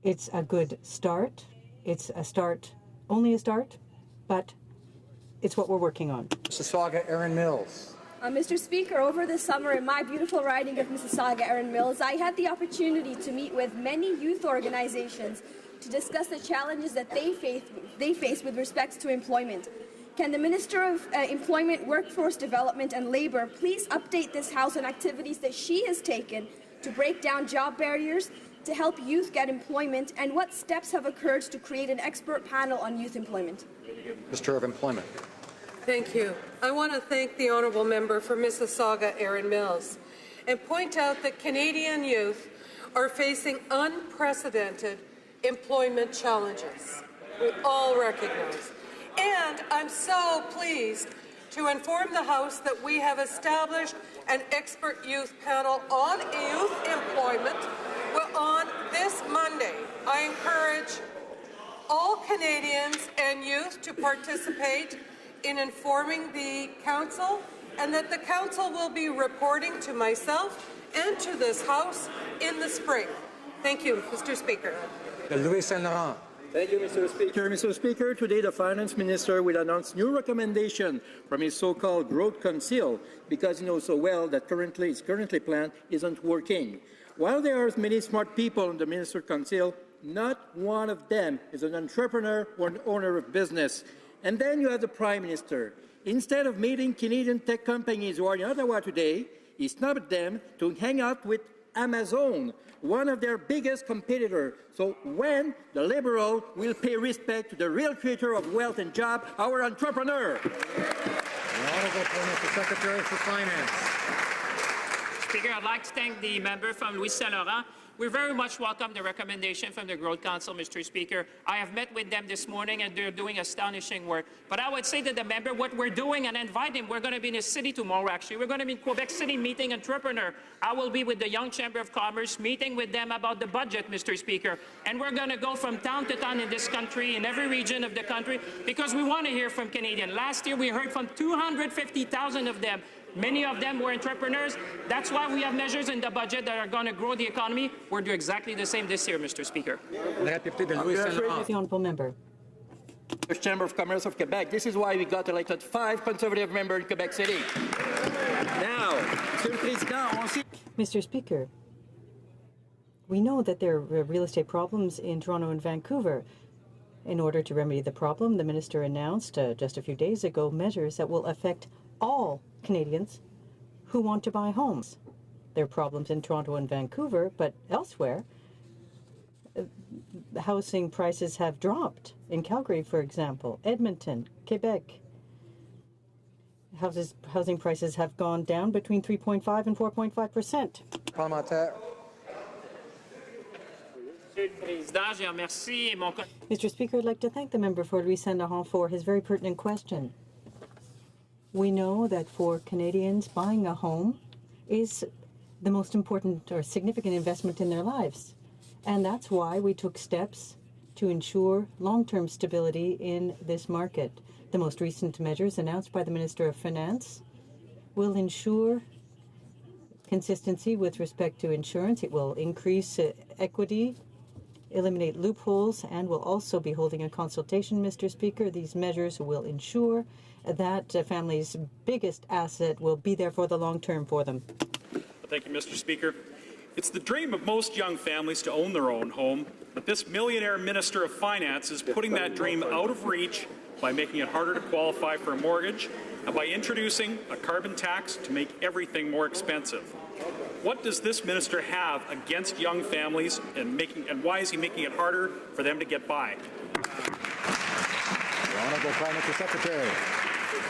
It's a good start. It's a start, only a start, but it's what we're working on. Mississauga, Erin Mills. Mr. Speaker, over the summer in my beautiful riding of Mississauga, Erin Mills, I had the opportunity to meet with many youth organizations to discuss the challenges that they face with respect to employment. Can the Minister of Employment, Workforce Development and Labour please update this House on activities that she has taken to break down job barriers, to help youth get employment, and what steps have occurred to create an expert panel on youth employment? Minister of Employment. Thank you. I want to thank the honourable member for Mississauga, Erin Mills, and point out that Canadian youth are facing unprecedented employment challenges. We all recognize. And I'm so pleased to inform the House that we have established an expert youth panel on youth employment. Well, on this Monday, I encourage all Canadians and youth to participate in informing the Council, and that the Council will be reporting to myself and to this House in the spring. Thank you, Mr. Speaker. Louis Saint Laurent. Thank you, Mr. Speaker. Mr. Speaker, today the Finance Minister will announce new recommendation from his so-called Growth Council because he knows so well that his currently planned isn't working. While there are many smart people in the Minister Council, not one of them is an entrepreneur or an owner of business. And then you have the Prime Minister. Instead of meeting Canadian tech companies who are in Ottawa today, he snubbed them to hang out with Amazon, one of their biggest competitors. So when the Liberal will pay respect to the real creator of wealth and job, our entrepreneur? The Honourable Prime Secretary for Finance. Speaker, I'd like to thank the member from Louis Saint Laurent. We very much welcome the recommendation from the Growth Council, Mr. Speaker. I have met with them this morning, and they're doing astonishing work. But I would say to the member what we're doing, and invite him. We're going to be in a city tomorrow, actually. We're going to be in Quebec City meeting entrepreneur. I will be with the Young Chamber of Commerce, meeting with them about the budget, Mr. Speaker. And we're going to go from town to town in this country, in every region of the country, because we want to hear from Canadians. Last year, we heard from 250,000 of them. Many of them were entrepreneurs. That's why we have measures in the budget that are going to grow the economy. We'll do exactly the same this year, Mr. Speaker. The honourable member. Chamber of Commerce of Quebec. This is why we got elected 5 Conservative members in Quebec City. Now, Mr. Speaker, we know that there are real estate problems in Toronto and Vancouver. In order to remedy the problem, the minister announced just a few days ago measures that will affect all Canadians who want to buy homes. There are problems in Toronto and Vancouver, but elsewhere, the housing prices have dropped. In Calgary, for example, Edmonton, Quebec, housing prices have gone down between 3.5 and 4.5%. Parlementaire. Mr. Speaker, I'd like to thank the member for Louis Saint Laurent for his very pertinent question. We know that for Canadians, buying a home is the most important or significant investment in their lives. And that's why we took steps to ensure long-term stability in this market. The most recent measures announced by the Minister of Finance will ensure consistency with respect to insurance. It will increase equity, eliminate loopholes, and will also be holding a consultation, Mr. Speaker. These measures will ensure that family's biggest asset will be there for the long term for them. Thank you, Mr. Speaker. It's the dream of most young families to own their own home, but this millionaire Minister of Finance is putting that dream out of reach by making it harder to qualify for a mortgage and by introducing a carbon tax to make everything more expensive. What does this minister have against young families and why is he making it harder for them to get by? The Honourable Prime Minister Secretary.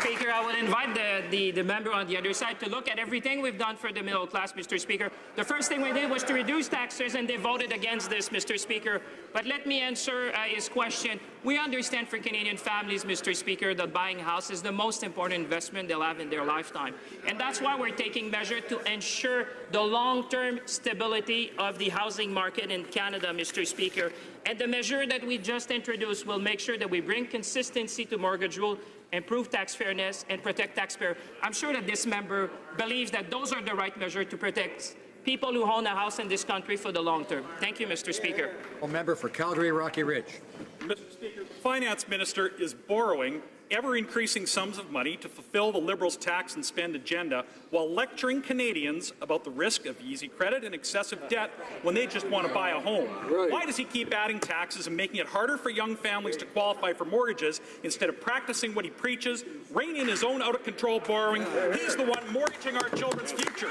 Speaker, I would invite the member on the other side to look at everything we've done for the middle class, Mr. Speaker. The first thing we did was to reduce taxes, and they voted against this, Mr. Speaker. But let me answer his question. We understand for Canadian families, Mr. Speaker, that buying a house is the most important investment they'll have in their lifetime. And that's why we're taking measures to ensure the long-term stability of the housing market in Canada, Mr. Speaker. And the measure that we just introduced will make sure that we bring consistency to mortgage rule, improve tax fairness, and protect taxpayers. I'm sure that this member believes that those are the right measures to protect people who own a house in this country for the long term. Thank you, Mr. Speaker. A member for Calgary, Rocky Ridge. Mr. Speaker, the Finance Minister is borrowing ever-increasing sums of money to fulfill the Liberals' tax and spend agenda while lecturing Canadians about the risk of easy credit and excessive debt when they just want to buy a home. Right. Why does he keep adding taxes and making it harder for young families to qualify for mortgages instead of practicing what he preaches, rein in his own out-of-control borrowing? He's the one mortgaging our children's future.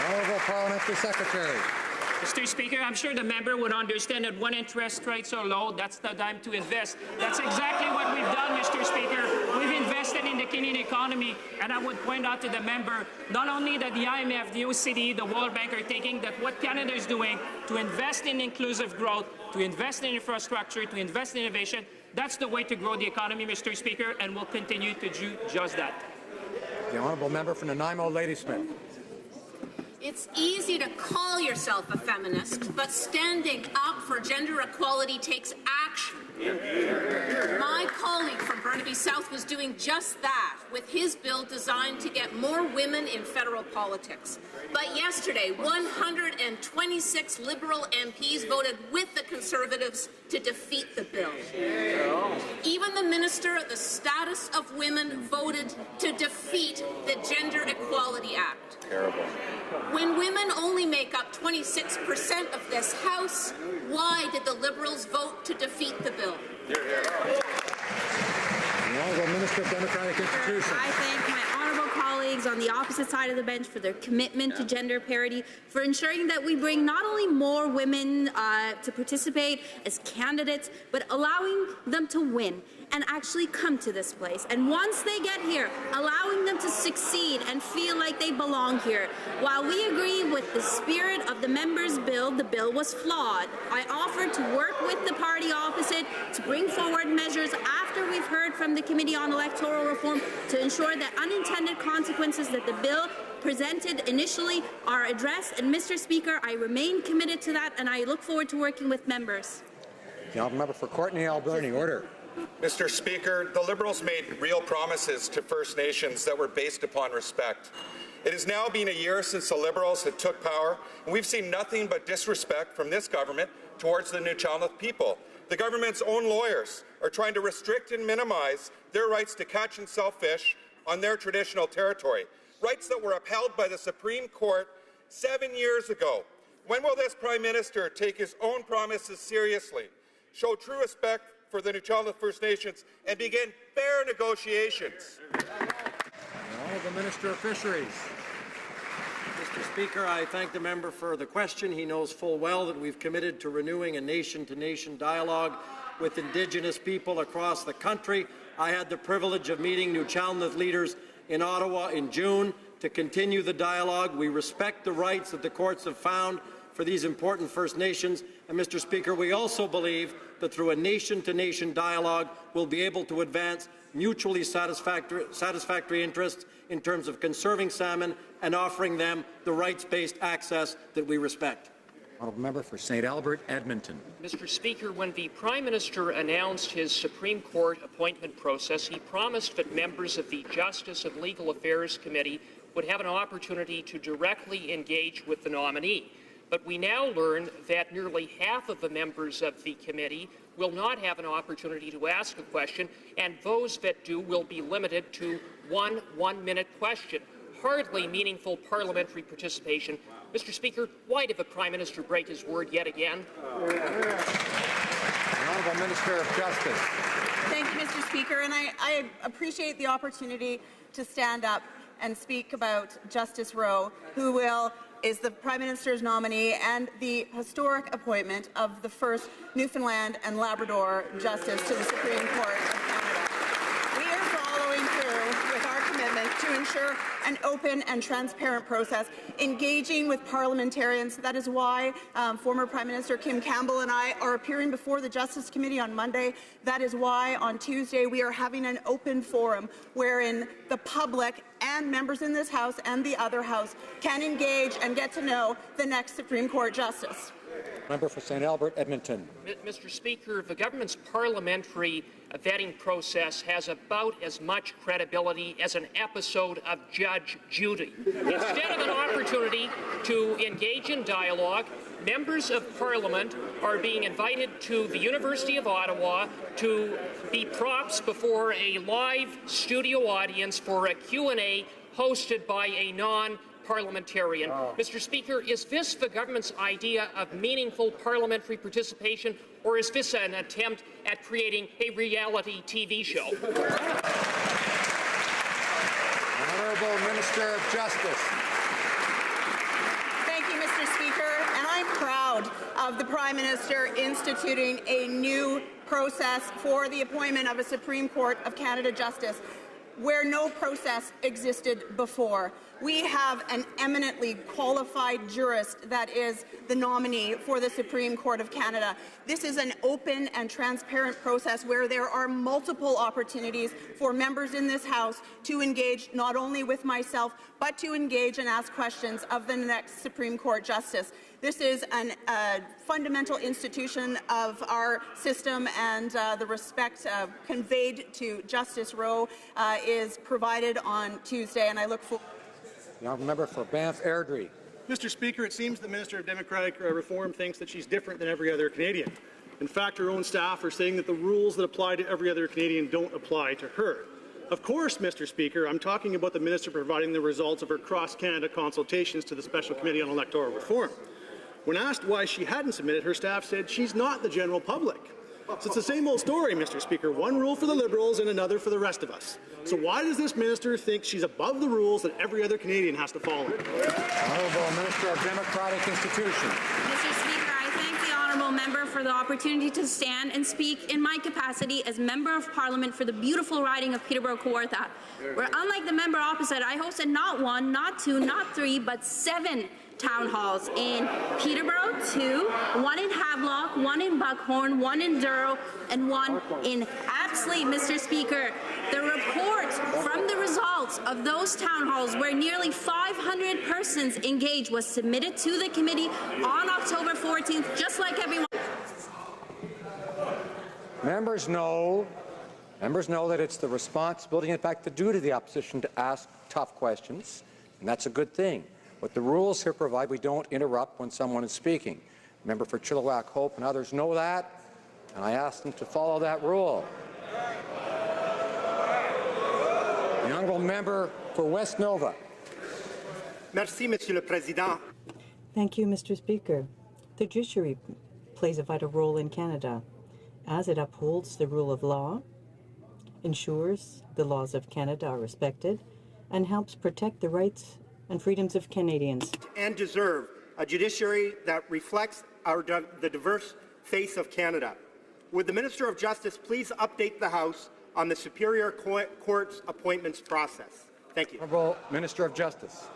Honourable Parliamentary Secretary. Mr. Speaker, I'm sure the member would understand that when interest rates are low, that's the time to invest. That's exactly what we've done, Mr. Speaker. We've invested in the Canadian economy, and I would point out to the member not only that the IMF, the OECD, the World Bank are taking that what Canada is doing to invest in inclusive growth, to invest in infrastructure, to invest in innovation. That's the way to grow the economy, Mr. Speaker, and we'll continue to do just that. The honourable member from Nanaimo, Ladysmith. It's easy to call yourself a feminist, but standing up for gender equality takes action. My colleague from Burnaby South was doing just that with his bill designed to get more women in federal politics. But yesterday, 126 Liberal MPs voted with the Conservatives to defeat the bill. Even the Minister of the Status of Women voted to defeat the Gender Equality Act. Terrible. When women only make up 26% of this House, why did the Liberals vote to defeat the bill? The Honourable Minister of Democratic Institutions. I thank my honourable colleagues on the opposite side of the bench for their commitment to gender parity, for ensuring that we bring not only more women to participate as candidates, but allowing them to win and actually come to this place. And once they get here, allowing them to succeed and feel like they belong here. While we agree with the spirit of the member's bill, the bill was flawed. I offered to work with the party opposite to bring forward measures after we've heard from the Committee on Electoral Reform to ensure that unintended consequences that the bill presented initially are addressed. And Mr. Speaker, I remain committed to that, and I look forward to working with members. The Honourable Member for Courtenay Alberni, order. Mr. Speaker, the Liberals made real promises to First Nations that were based upon respect. It has now been a year since the Liberals had took power, and we've seen nothing but disrespect from this government towards the Nuu-chah-nulth people. The government's own lawyers are trying to restrict and minimize their rights to catch and sell fish on their traditional territory, rights that were upheld by the Supreme Court 7 years ago. When will this Prime Minister take his own promises seriously, show true respect for the Nuu-chah-nulth First Nations, and begin fair negotiations? The Honourable Minister of Fisheries. Mr. Speaker, I thank the member for the question. He knows full well that we've committed to renewing a nation-to-nation dialogue with Indigenous people across the country. I had the privilege of meeting Nuu-chah-nulth leaders in Ottawa in June to continue the dialogue. We respect the rights that the courts have found for these important First Nations. And, Mr. Speaker, we also believe that through a nation-to-nation dialogue, we'll be able to advance mutually satisfactory interests in terms of conserving salmon and offering them the rights-based access that we respect. Honourable Member for St. Albert, Edmonton. Mr. Speaker, when the Prime Minister announced his Supreme Court appointment process, he promised that members of the Justice and Legal Affairs Committee would have an opportunity to directly engage with the nominee. But we now learn that nearly half of the members of the committee will not have an opportunity to ask a question, and those that do will be limited to one one-minute question. Hardly meaningful parliamentary participation. Mr. Speaker, why did the Prime Minister break his word yet again? The Honourable Minister of Justice. Thank you, Mr. Speaker, and I appreciate the opportunity to stand up and speak about Justice Rowe, who is the Prime Minister's nominee and the historic appointment of the first Newfoundland and Labrador Justice to the Supreme Court of Canada. We are following through with our commitment to ensure an open and transparent process, engaging with parliamentarians. That is why former Prime Minister Kim Campbell and I are appearing before the Justice Committee on Monday. That is why on Tuesday we are having an open forum wherein the public and members in this House and the other House can engage and get to know the next Supreme Court Justice. Member for St. Albert, Edmonton. Mr. Speaker, the government's parliamentary vetting process has about as much credibility as an episode of Judge Judy. Instead of an opportunity to engage in dialogue, members of Parliament are being invited to the University of Ottawa to be props before a live studio audience for a Q&A hosted by a non-parliamentarian. Mr. Speaker, is this the government's idea of meaningful parliamentary participation, or is this an attempt at creating a reality TV show? Honourable Minister of Justice. Thank you, Mr. Speaker, and I'm proud of the Prime Minister instituting a new process for the appointment of a Supreme Court of Canada Justice. where no process existed before. We have an eminently qualified jurist that is the nominee for the Supreme Court of Canada. This is an open and transparent process where there are multiple opportunities for members in this House to engage not only with myself, but to engage and ask questions of the next Supreme Court Justice. This is a fundamental institution of our system, and the respect conveyed to Justice Rowe is provided on Tuesday, and I look forward. The honourable member for Banff Airdrie. Mr. Speaker, it seems the Minister of Democratic Reform thinks that she's different than every other Canadian. In fact, her own staff are saying that the rules that apply to every other Canadian don't apply to her. Of course, Mr. Speaker, I'm talking about the Minister providing the results of her cross-Canada consultations to the Special Committee on Electoral Reform. When asked why she hadn't submitted, her staff said she's not the general public. So it's the same old story, Mr. Speaker. One rule for the Liberals and another for the rest of us. So why does this minister think she's above the rules that every other Canadian has to follow? Honourable Minister of Democratic Institutions. Mr. Speaker, I thank the honourable member for the opportunity to stand and speak in my capacity as Member of Parliament for the beautiful riding of Peterborough-Kawartha, where, unlike the member opposite, I hosted not one, not two, not three, but 7 town halls in Peterborough, 2, 1 in Havelock, 1 in Buckhorn, 1 in Durrow, and 1 in Apsley, Mr. Speaker. The report from the results of those town halls, where nearly 500 persons engaged, was submitted to the committee on October 14th, just like everyone. Members know that it's the responsibility, in fact, the duty of the opposition to ask tough questions, and that's a good thing. What the rules here provide, we don't interrupt when someone is speaking. Member for Chilliwack Hope and others know that, and I ask them to follow that rule. The honourable member for West Nova. Merci, Monsieur le Président. Thank you, Mr. Speaker. The judiciary plays a vital role in Canada, as it upholds the rule of law, ensures the laws of Canada are respected, and helps protect the rights and freedoms of Canadians. And deserve a judiciary that reflects the diverse face of Canada. Would the Minister of Justice please update the House on the Superior Court's appointments process? Thank you. Honourable Minister of Justice.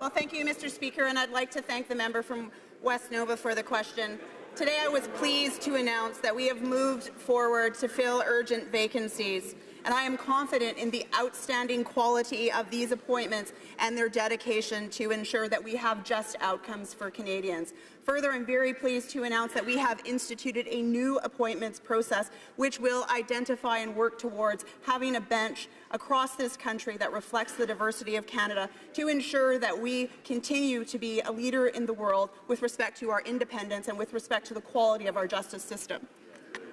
Well, thank you, Mr. Speaker, and I'd like to thank the member from West Nova for the question. Today I was pleased to announce that we have moved forward to fill urgent vacancies, and I am confident in the outstanding quality of these appointments and their dedication to ensure that we have just outcomes for Canadians. Further, I'm very pleased to announce that we have instituted a new appointments process which will identify and work towards having a bench across this country that reflects the diversity of Canada to ensure that we continue to be a leader in the world with respect to our independence and with respect to the quality of our justice system.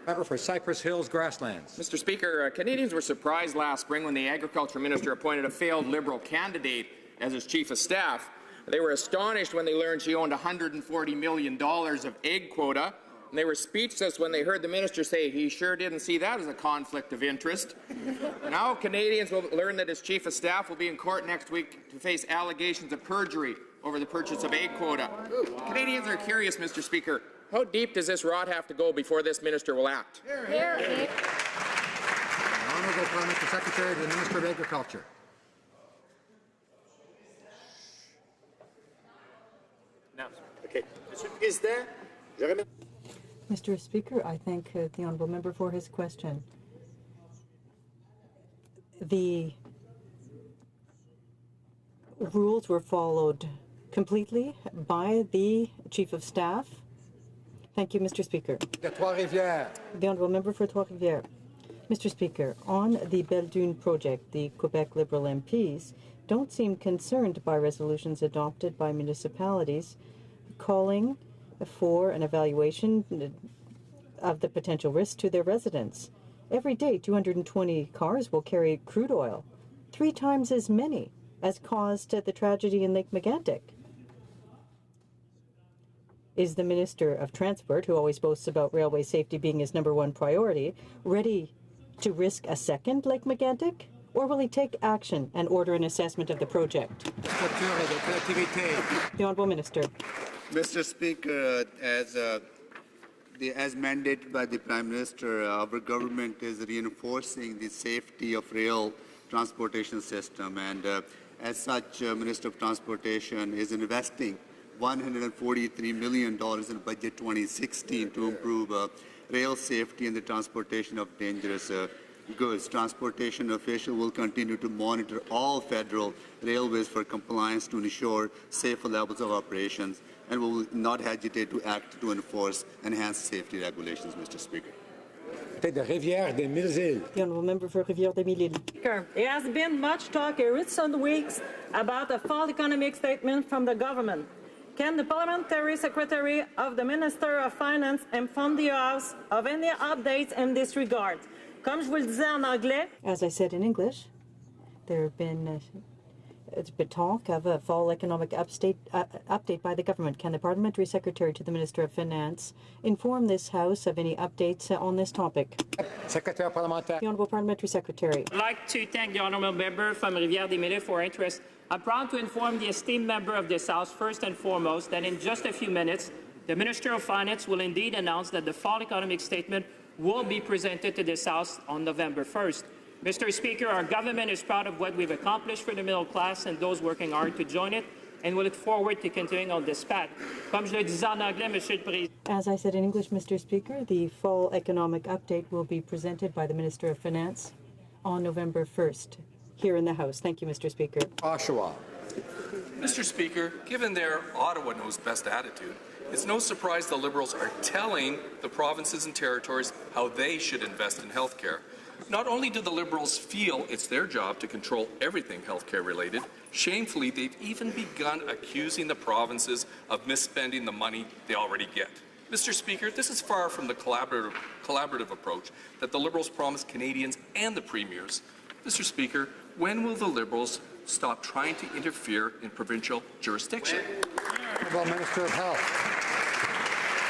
Member for Cypress Hills Grasslands. Mr. Speaker, Canadians were surprised last spring when the Agriculture Minister appointed a failed Liberal candidate as his Chief of Staff. They were astonished when they learned she owned $140 million of egg quota, and they were speechless when they heard the minister say he sure didn't see that as a conflict of interest. Now Canadians will learn that his Chief of Staff will be in court next week to face allegations of perjury over the purchase of egg quota. Canadians are curious, Mr. Speaker. How deep does this rot have to go before this minister will act? Honourable Parliamentary Secretary to the Minister of Agriculture. No. Okay. Mr. Speaker, I thank the honourable member for his question. The rules were followed completely by the Chief of Staff. Thank you, Mr. Speaker. Trois-Rivières. The honourable member for Trois-Rivières. Mr. Speaker, on the Belle Dune project, the Quebec Liberal MPs don't seem concerned by resolutions adopted by municipalities calling for an evaluation of the potential risk to their residents. Every day, 220 cars will carry crude oil, 3 times as many as caused the tragedy in Lake Megantic. Is the Minister of Transport, who always boasts about railway safety being his #1 priority, ready to risk a second Lake Megantic? Or will he take action and order an assessment of the project? The Honourable Minister. Mr. Speaker, as mandated by the Prime Minister, our government is reinforcing the safety of rail transportation system. And as such, Minister of Transportation is investing $143 million in Budget 2016 to improve rail safety and the transportation of dangerous goods. Transportation officials will continue to monitor all federal railways for compliance to ensure safer levels of operations, and will not hesitate to act to enforce enhanced safety regulations, Mr. Speaker. The honourable member for Rivière-des-Mille-Îles. There has been much talk in recent weeks about a fall economic statement from the government. Can the parliamentary secretary of the Minister of Finance inform the House of any updates in this regard? Comme je vous le disais en anglais. As I said in English, there have been it's been talk of a fall economic update by the government. Can the parliamentary secretary to the Minister of Finance inform this House of any updates on this topic? Secretary Parliamentary. The honourable parliamentary secretary. I'd like to thank the honourable member from Rivière-des-Mille-Îles for interest. I'm proud to inform the esteemed member of this House, first and foremost, that in just a few minutes, the Minister of Finance will indeed announce that the fall economic statement will be presented to this House on November 1st. Mr. Speaker, our government is proud of what we've accomplished for the middle class and those working hard to join it, and we look forward to continuing on this path. Comme je le disais en anglais, Monsieur le Président. As I said in English, Mr. Speaker, the fall economic update will be presented by the Minister of Finance on November 1st here in the House. Thank you, Mr. Speaker. Oshawa. Mr. Speaker, given their Ottawa knows best attitude, it's no surprise the Liberals are telling the provinces and territories how they should invest in health care. Not only do the Liberals feel it's their job to control everything healthcare related, shamefully they've even begun accusing the provinces of misspending the money they already get. Mr. Speaker, this is far from the collaborative approach that the Liberals promised Canadians and the premiers. Mr. Speaker, when will the Liberals stop trying to interfere in provincial jurisdiction? Honourable Minister of Health.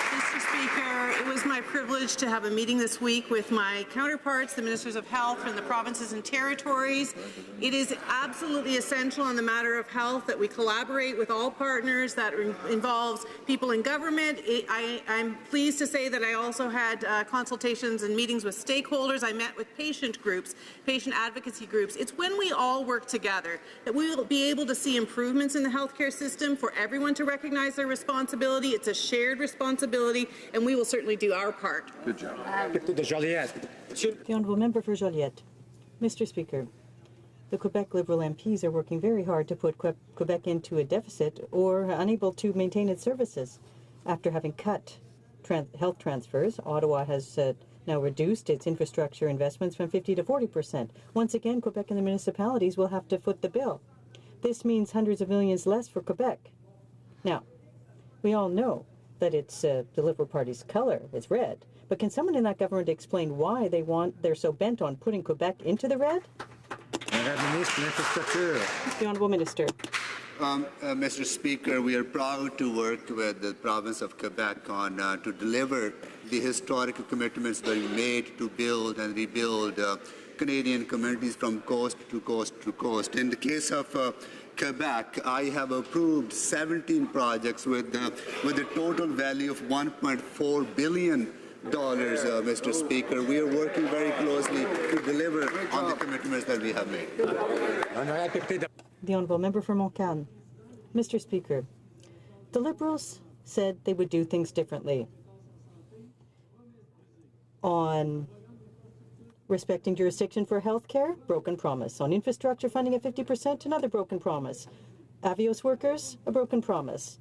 Mr. Speaker, it was my privilege to have a meeting this week with my counterparts, the Ministers of Health from the provinces and territories. It is absolutely essential on the matter of health that we collaborate with all partners. That involves people in government. I'm pleased to say that I also had consultations and meetings with stakeholders. I met with patient groups, patient advocacy groups. It's when we all work together that we will be able to see improvements in the healthcare system, for everyone to recognize their responsibility. It's a shared responsibility, and we will certainly do our part. Good job. The honourable member for Joliette. Mr. Speaker, the Quebec Liberal MPs are working very hard to put Quebec into a deficit or unable to maintain its services. After having cut health transfers, Ottawa has now reduced its infrastructure investments from 50% to 40%. Once again, Quebec and the municipalities will have to foot the bill. This means hundreds of millions less for Quebec. Now, we all know that it's the Liberal Party's colour is red, but can someone in that government explain why they're so bent on putting Quebec into the red? The Honourable Minister. Mr. Speaker, we are proud to work with the province of Quebec on to deliver the historic commitments that we made to build and rebuild Canadian communities from coast to coast to coast. In the case of Quebec, I have approved 17 projects with a total value of $1.4 billion. Mr. Speaker, we are working very closely to deliver on the commitments that we have made. The Honourable Member for Montcalm. Mr. Speaker, the Liberals said they would do things differently on respecting jurisdiction for health care, broken promise. On infrastructure funding at 50%, another broken promise. Avios workers, a broken promise.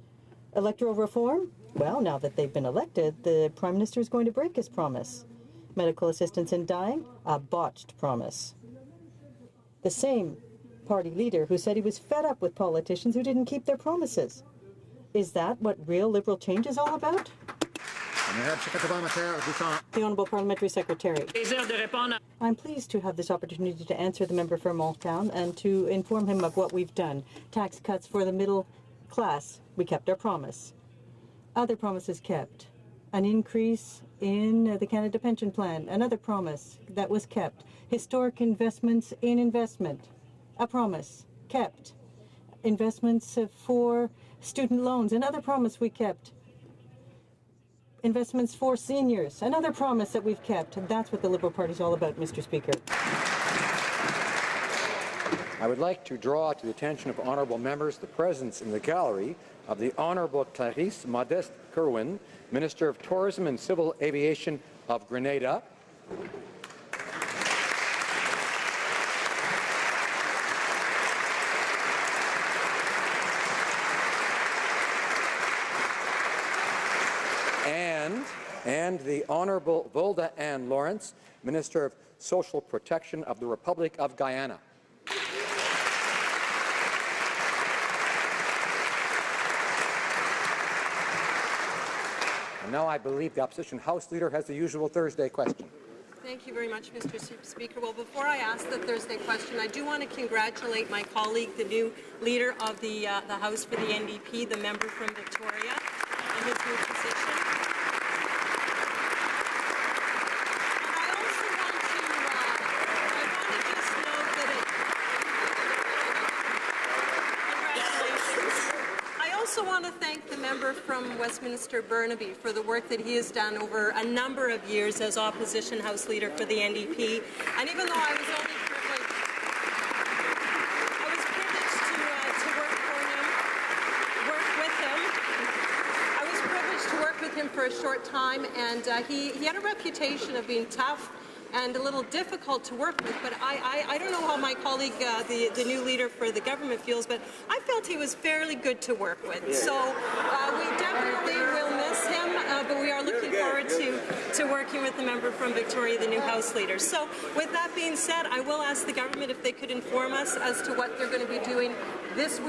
Electoral reform, well, now that they've been elected, the Prime Minister is going to break his promise. Medical assistance in dying, a botched promise. The same party leader who said he was fed up with politicians who didn't keep their promises. Is that what real Liberal change is all about? The Honourable Parliamentary Secretary. I'm pleased to have this opportunity to answer the member for Montcalm and to inform him of what we've done. Tax cuts for the middle class. We kept our promise. Other promises kept. An increase in the Canada Pension Plan. Another promise that was kept. Historic investments in investment. A promise kept. Investments for student loans. Another promise we kept. Investments for seniors. Another promise that we've kept. And that's what the Liberal Party is all about, Mr. Speaker. I would like to draw to the attention of honourable members the presence in the gallery of the Honourable Clarisse Modeste Kerwin, Minister of Tourism and Civil Aviation of Grenada. And the Honourable Volda Ann Lawrence, Minister of Social Protection of the Republic of Guyana. And now I believe the Opposition House Leader has the usual Thursday question. Thank you very much, Mr. Speaker. Well, before I ask the Thursday question, I do want to congratulate my colleague, the new Leader of the House for the NDP, the member from Victoria, in his new position. I also want to thank the member from Westminster Burnaby for the work that he has done over a number of years as Opposition House Leader for the NDP. And even though I was only privileged to work with him for a short time, and he had a reputation of being tough and a little difficult to work with, but I don't know how my colleague, the new leader for the government feels, but I felt he was fairly good to work with. So we definitely will miss him, but we are looking forward to working with the member from Victoria, the new House Leader. So with that being said, I will ask the government if they could inform us as to what they're going to be doing this week.